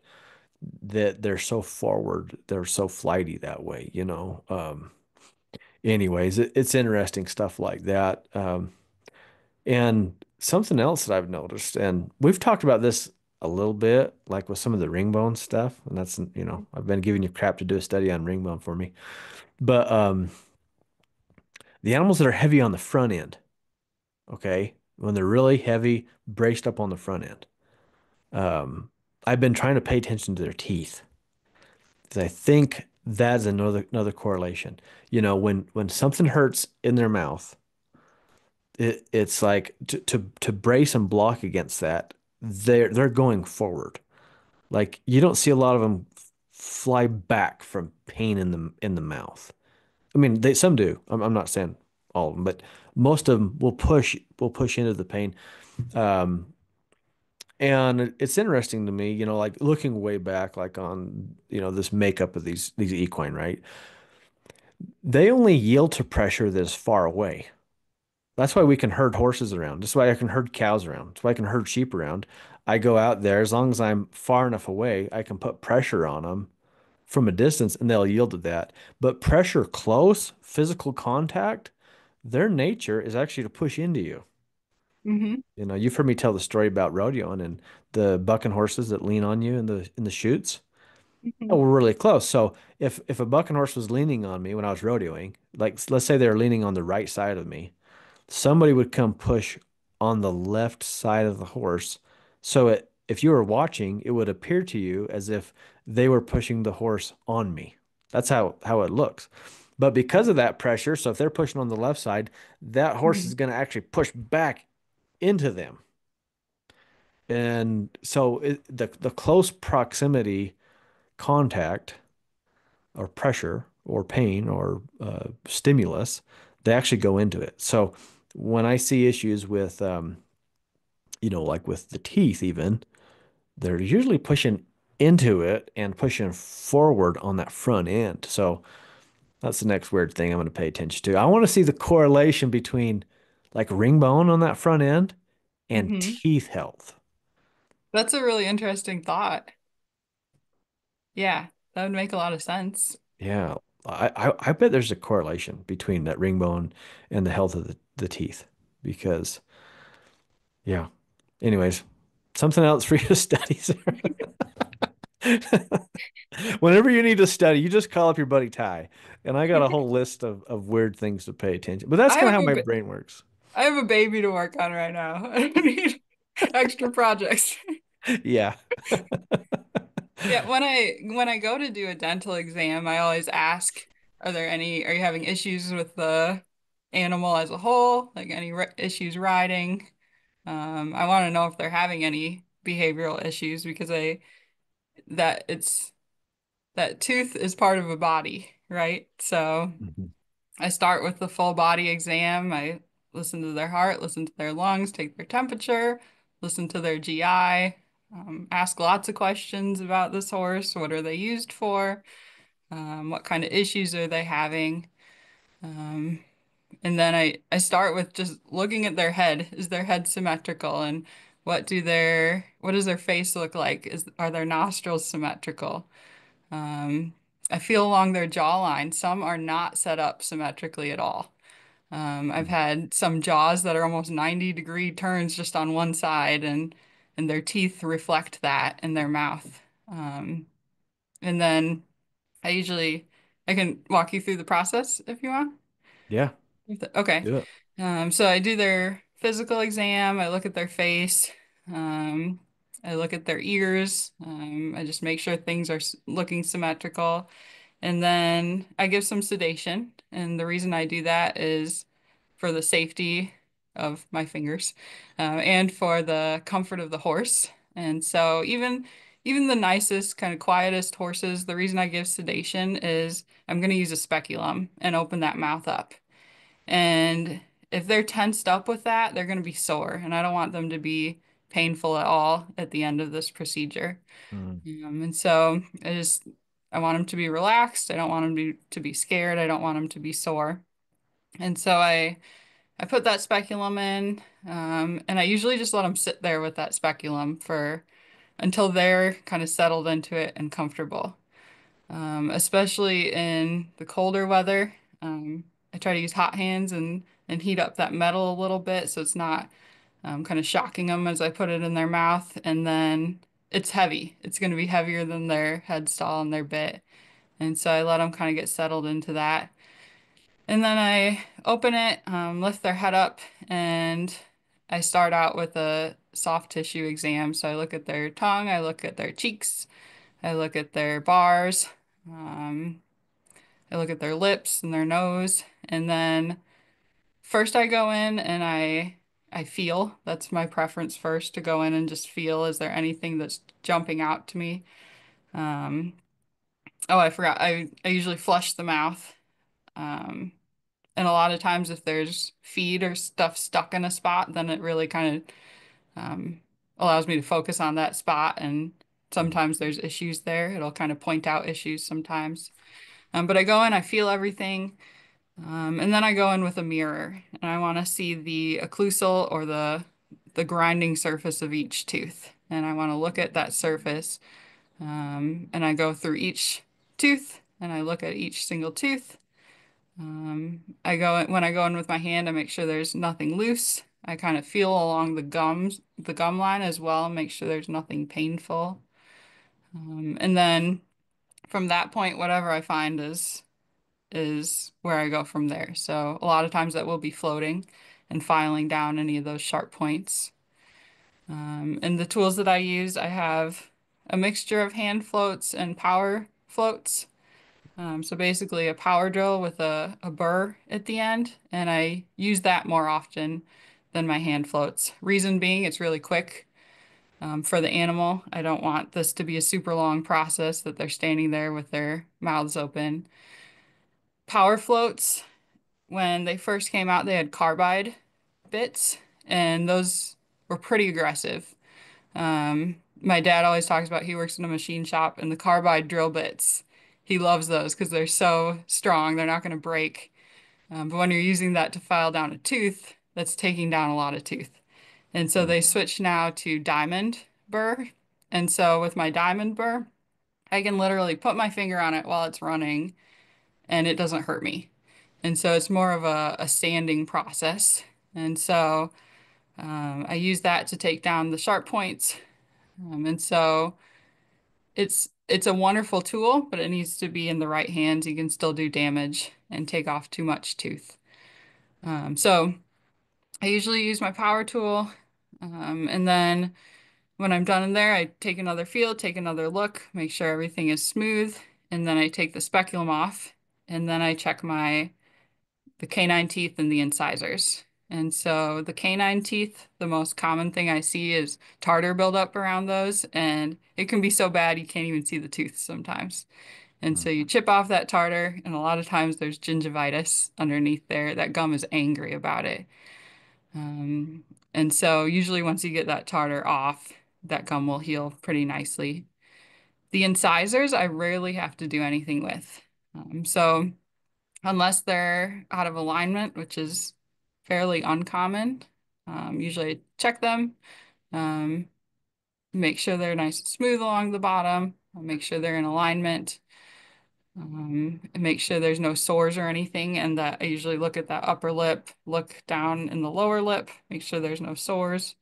that they're so forward, they're so flighty that way. Anyways, it's interesting stuff like that. And something else that I've noticed, and we've talked about this a little bit, like with some of the ring bone stuff, and I've been giving you crap to do a study on ring bone for me. But the animals that are heavy on the front end, okay, when they're really heavy, braced up on the front end, um, I've been trying to pay attention to their teeth. 'Cause I think that's another correlation. When something hurts in their mouth, it's like to brace and block against that, they're going forward. Like you don't see a lot of them fly back from pain in the mouth. I mean, they some do. I'm not saying all of them, but most of them will push into the pain. Um, and it's interesting to me, like looking way back, like on this makeup of these equine, right? They only yield to pressure that is far away. That's why we can herd horses around. That's why I can herd cows around. That's why I can herd sheep around. I go out there as long as I'm far enough away, I can put pressure on them from a distance and they'll yield to that. But pressure close, physical contact, their nature is actually to push into you. Hmm. You've heard me tell the story about rodeoing and the bucking horses that lean on you in the chutes. Hmm. Oh, we're really close. So if a bucking horse was leaning on me when I was rodeoing, like let's say they were leaning on the right side of me, somebody would come push on the left side of the horse. So if you were watching, it would appear to you as if they were pushing the horse on me. That's how it looks. But because of that pressure, so if they're pushing on the left side, that horse is Hmm. going to actually push back into them. And so the close proximity contact or pressure or pain or stimulus, they actually go into it. So when I see issues with, like with the teeth, even, they're usually pushing into it and pushing forward on that front end. So that's the next weird thing I'm going to pay attention to. I want to see the correlation between like ring bone on that front end and Hmm. teeth health. That's a really interesting thought. Yeah, that would make a lot of sense. Yeah. I bet there's a correlation between that ring bone and the health of the teeth because yeah. Anyways, something else for you to study, Sarah. Whenever you need to study, you just call up your buddy Ty, and I got a whole list of weird things to pay attention. But that's I kind of have how a my ba brain works. I have a baby to work on right now. I don't need extra projects. Yeah. Yeah, when I go to do a dental exam, I always ask, are you having issues with the animal as a whole? Like any ri issues riding? I want to know if they're having any behavioral issues because that it's that tooth is part of a body, right? So Mhm. I start with the full body exam. I listen to their heart, listen to their lungs, take their temperature, listen to their GI, ask lots of questions about this horse. What are they used for? What kind of issues are they having? Um, and then I start with just looking at their head. Is their head symmetrical? And what does their face look like? Are their nostrils symmetrical? Um, I feel along their jawline. Some are not set up symmetrically at all. I've had some jaws that are almost 90-degree turns just on one side, and their teeth reflect that in their mouth. Um, And then I can walk you through the process if you want. Yeah, Okay. do it. So I do their physical exam. I look at their face. Um, I look at their ears. I just make sure things are looking symmetrical. And then I give some sedation. And the reason I do that is for the safety of my fingers, and for the comfort of the horse. And so even the nicest, kind of quietest horses, the reason I give sedation is I'm going to use a speculum and open that mouth up. And if they're tensed up with that, they're going to be sore. And I don't want them to be painful at all at the end of this procedure. Mm. And so I want them to be relaxed. I don't want them to be scared. I don't want them to be sore. And so I put that speculum in, and I usually just let them sit there with that speculum for until they're kind of settled into it and comfortable. Especially in the colder weather. I try to use hot hands and heat up that metal a little bit so it's not kind of shocking them as I put it in their mouth. And then it's heavy. It's going to be heavier than their head stall and their bit. And so I let them kind of get settled into that. And then I open it, lift their head up, and I start out with a soft tissue exam. So I look at their tongue, I look at their cheeks, I look at their bars, um, I look at their lips and their nose, and then first I go in and I feel. That's my preference first to go in and just feel. Is there anything that's jumping out to me? Um, oh, I forgot. I usually flush the mouth. Um, and a lot of times if there's feed or stuff stuck in a spot, then it really kind of allows me to focus on that spot. And Mm. sometimes there's issues there. It'll kind of point out issues sometimes. But I go in, I feel everything. And then I go in with a mirror and I want to see the occlusal or the grinding surface of each tooth. And I want to look at that surface. And I go through each tooth and I look at each single tooth. When I go in with my hand, I make sure there's nothing loose. I kind of feel along the gum line as well, make sure there's nothing painful. And then from that point, whatever I find is where I go from there. So a lot of times that will be floating and filing down any of those sharp points. And the tools that I use, I have a mixture of hand floats and power floats. So basically a power drill with a burr at the end, and I use that more often than my hand floats. Reason being, it's really quick for the animal. I don't want this to be a super long process that they're standing there with their mouths open. Power floats, when they first came out, they had carbide bits, and those were pretty aggressive. My dad always talks about he works in a machine shop and the carbide drill bits. He loves those because they're so strong, they're not going to break. But when you're using that to file down a tooth, that's taking down a lot of tooth. And so Mm. they switched now to diamond burr. And so with my diamond burr, I can literally put my finger on it while it's running and it doesn't hurt me. And so it's more of a sanding process. And so I use that to take down the sharp points. And so it's a wonderful tool, but it needs to be in the right hands. You can still do damage and take off too much tooth. So I usually use my power tool, and then when I'm done in there, I take another feel, take another look, make sure everything is smooth, and then I take the speculum off, and then I check the canine teeth and the incisors. And so the canine teeth, the most common thing I see is tartar buildup around those, and it can be so bad you can't even see the tooth sometimes. And Mm. so you chip off that tartar, and a lot of times there's gingivitis underneath there. That gum is angry about it. Um, and so usually once you get that tartar off, that gum will heal pretty nicely. The incisors, I rarely have to do anything with. So unless they're out of alignment, which is fairly uncommon. Usually I check them, um, make sure they're nice and smooth along the bottom, I'll make sure they're in alignment, and make sure there's no sores or anything, and that I usually look at that upper lip, look down in the lower lip, make sure there's no sores,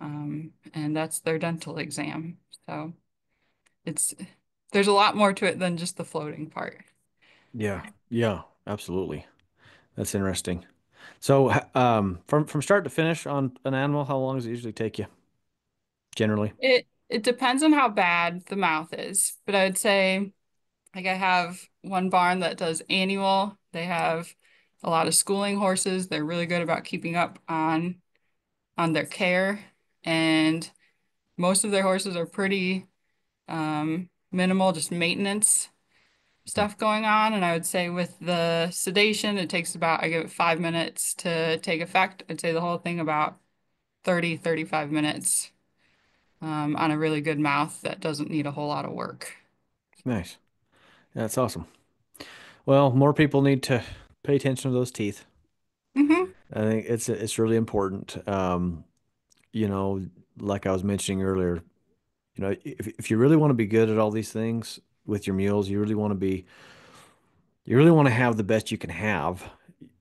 and that's their dental exam. So it's there's a lot more to it than just the floating part. Yeah. Yeah, absolutely. That's interesting. So, from start to finish on an animal, how long does it usually take you generally? It depends on how bad the mouth is, but I would say like I have one barn that does annual. They have a lot of schooling horses. They're really good about keeping up on their care, and most of their horses are pretty minimal, just maintenance stuff going on. And I would say with the sedation, it takes about, I give it 5 minutes to take effect. I'd say the whole thing about 35 minutes on a really good mouth that doesn't need a whole lot of work. Nice. That's awesome. Well, more people need to pay attention to those teeth. Hmm. I think it's really important. You know, like I was mentioning earlier, if you really want to be good at all these things with your mules, you really want to have the best you can have.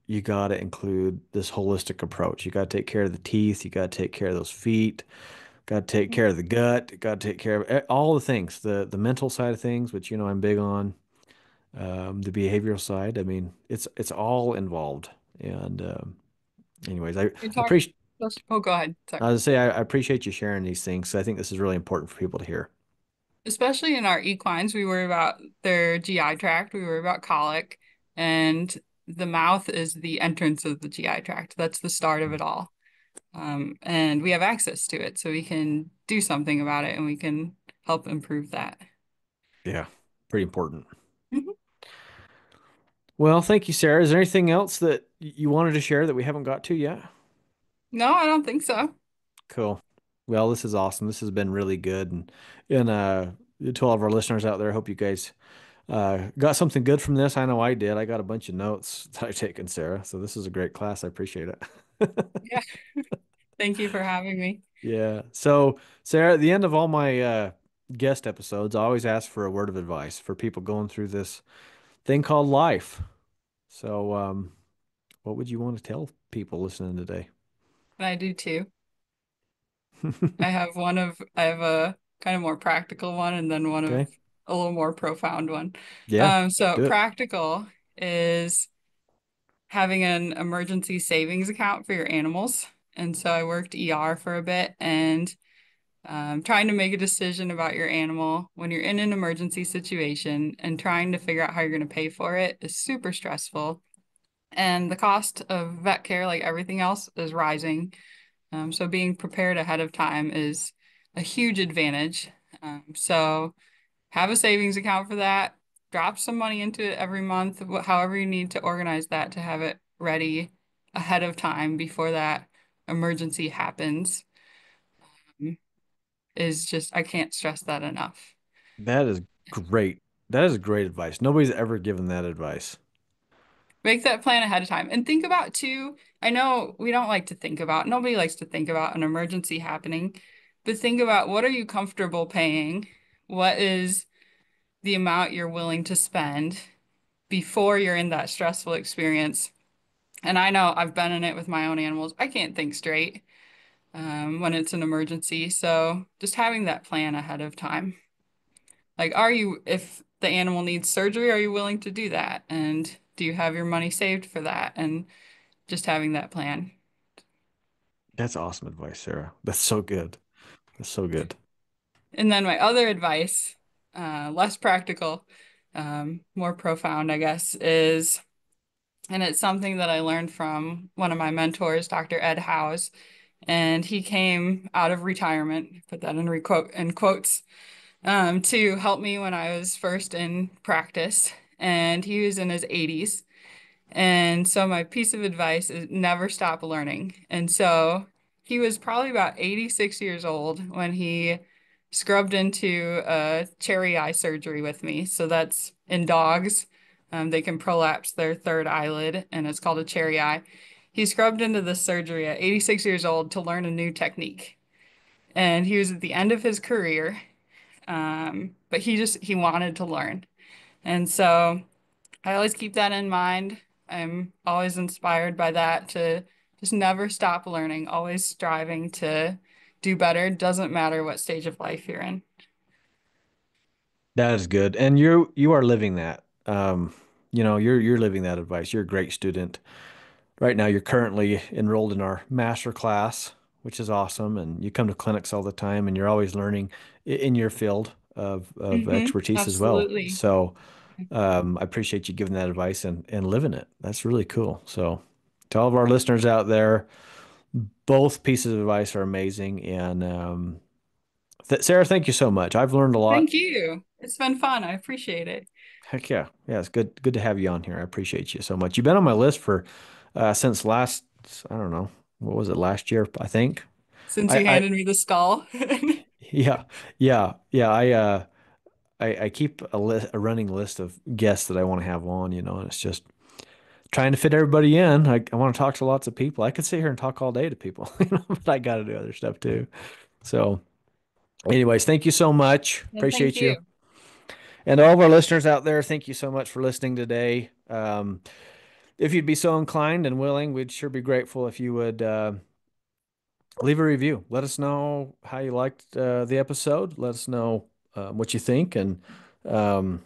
You got to include this holistic approach. You got to take care of the teeth. You got to take care of those feet. Got to take care of the gut. Got to take care of all the things, the mental side of things, which I'm big on. The behavioral side. I mean, it's all involved. And anyways, I You talk, appreciate. oh, go ahead. Sorry. I was say I appreciate you sharing these things. I think this is really important for people to hear. Especially in our equines, we worry about their GI tract, we worry about colic, and the mouth is the entrance of the GI tract. That's the start of it all. And we have access to it, so we can do something about it and we can help improve that. Yeah, pretty important. Mhm. Well, thank you, Sarah. Is there anything else that you wanted to share that we haven't got to yet? No, I don't think so. Cool. Well, this is awesome. This has been really good, and to all of our listeners out there, I hope you guys got something good from this. I know I did. I got a bunch of notes that I've taken, Sarah. So this is a great class. I appreciate it. Yeah. Thank you for having me. Yeah. So, Sarah, at the end of all my guest episodes, I always ask for a word of advice for people going through this thing called life. So, what would you want to tell people listening today? And I do too. I have a kind of more practical one and then one of Okay. a little more profound one. Yeah. So Do it. practical is having an emergency savings account for your animals. And so I worked ER for a bit and trying to make a decision about your animal when you're in an emergency situation and trying to figure out how you're going to pay for it is super stressful. And the cost of vet care, like everything else, is rising. So being prepared ahead of time is a huge advantage. So have a savings account for that. Drop some money into it every month, however you need to organize that to have it ready ahead of time before that emergency happens. Um, Is just, I can't stress that enough. That is great. That is great advice. Nobody's ever given that advice. Make that plan ahead of time and think about too. I know we don't like to think about, nobody likes to think about an emergency happening, but think about what are you comfortable paying? What is the amount you're willing to spend before you're in that stressful experience? And I know I've been in it with my own animals. I can't think straight when it's an emergency. So just having that plan ahead of time. Like, if the animal needs surgery, are you willing to do that? And do you have your money saved for that? And just having that plan. That's awesome advice, Sarah. That's so good. That's so good. And then my other advice, less practical, more profound, I guess, is, and it's something that I learned from one of my mentors, Dr. Ed Howes, and he came out of retirement, put that in quotes, to help me when I was first in practice. And he was in his 80s. And so my piece of advice is never stop learning. And so he was probably about 86 years old when he scrubbed into a cherry eye surgery with me. So that's in dogs. They can prolapse their third eyelid, and it's called a cherry eye. He scrubbed into this surgery at 86 years old to learn a new technique. And he was at the end of his career, but he wanted to learn. And so I always keep that in mind. I'm always inspired by that to just never stop learning, always striving to do better. Doesn't matter what stage of life you're in. That is good. And you are living that. You're living that advice. You're a great student. Right now, you're currently enrolled in our master class, which is awesome. And you come to clinics all the time, and you're always learning in your field of expertise as well. Absolutely. So I appreciate you giving that advice and living it. That's really cool. So to all of our listeners out there, both pieces of advice are amazing. And th Sarah, thank you so much. I've learned a lot. Thank you. It's been fun. I appreciate it. Heck yeah. Yeah, it's good to have you on here. I appreciate you so much. You've been on my list for since last, I don't know, what was it, last year, I think. Since I you I handed me the skull. yeah, yeah. I keep a running list of guests that I want to have on, and it's just trying to fit everybody in. I want to talk to lots of people. I could sit here and talk all day to people, but I got to do other stuff too. So, anyways, thank you so much. And thank Appreciate you. you. And all of our listeners out there, thank you so much for listening today. If you'd be so inclined and willing, we'd sure be grateful if you would leave a review. Let us know how you liked the episode. Let us know what you think, and um,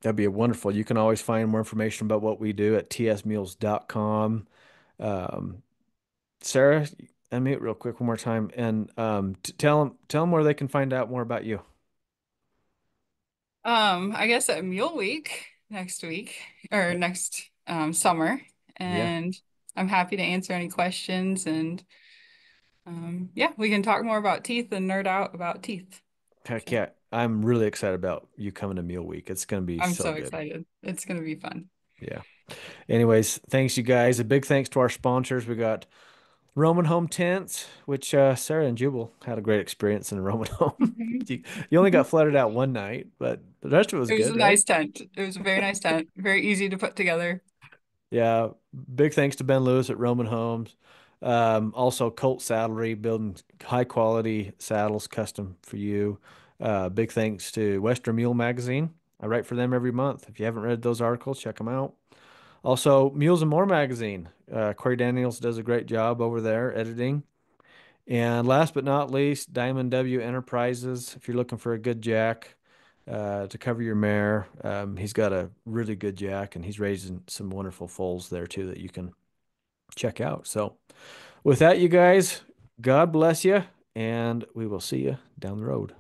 that'd be wonderful. You can always find more information about what we do at tsmules.com. Um, Sarah, unmute real quick one more time, and tell them where they can find out more about you. I guess at Mule Week next week or next summer. Yeah, And I'm happy to answer any questions and yeah, we can talk more about teeth and nerd out about teeth. heck So yeah. I'm really excited about you coming to Mule Week. It's going to be I'm so so good. excited. It's gonna be fun. Yeah. Anyways, thanks you guys. A big thanks to our sponsors. We got Roman Home Tents, which Sarah and Jubal had a great experience in a Roman home. Mhm. You only got flooded out one night, but the rest of it was It was good, a right? nice tent. It was a very nice tent. Very easy to put together. Yeah. Big thanks to Ben Lewis at Roman Homes. Also, Colt Saddlery, building high quality saddles custom for you. Big thanks to Western Mule Magazine. I write for them every month. If you haven't read those articles, check them out. Also, Mules and More Magazine. Corey Daniels does a great job over there editing. And last but not least, Diamond W Enterprises. If you're looking for a good jack to cover your mare, he's got a really good jack, and he's raising some wonderful foals there too that you can check out. So, with that, you guys, God bless you, and we will see you down the road.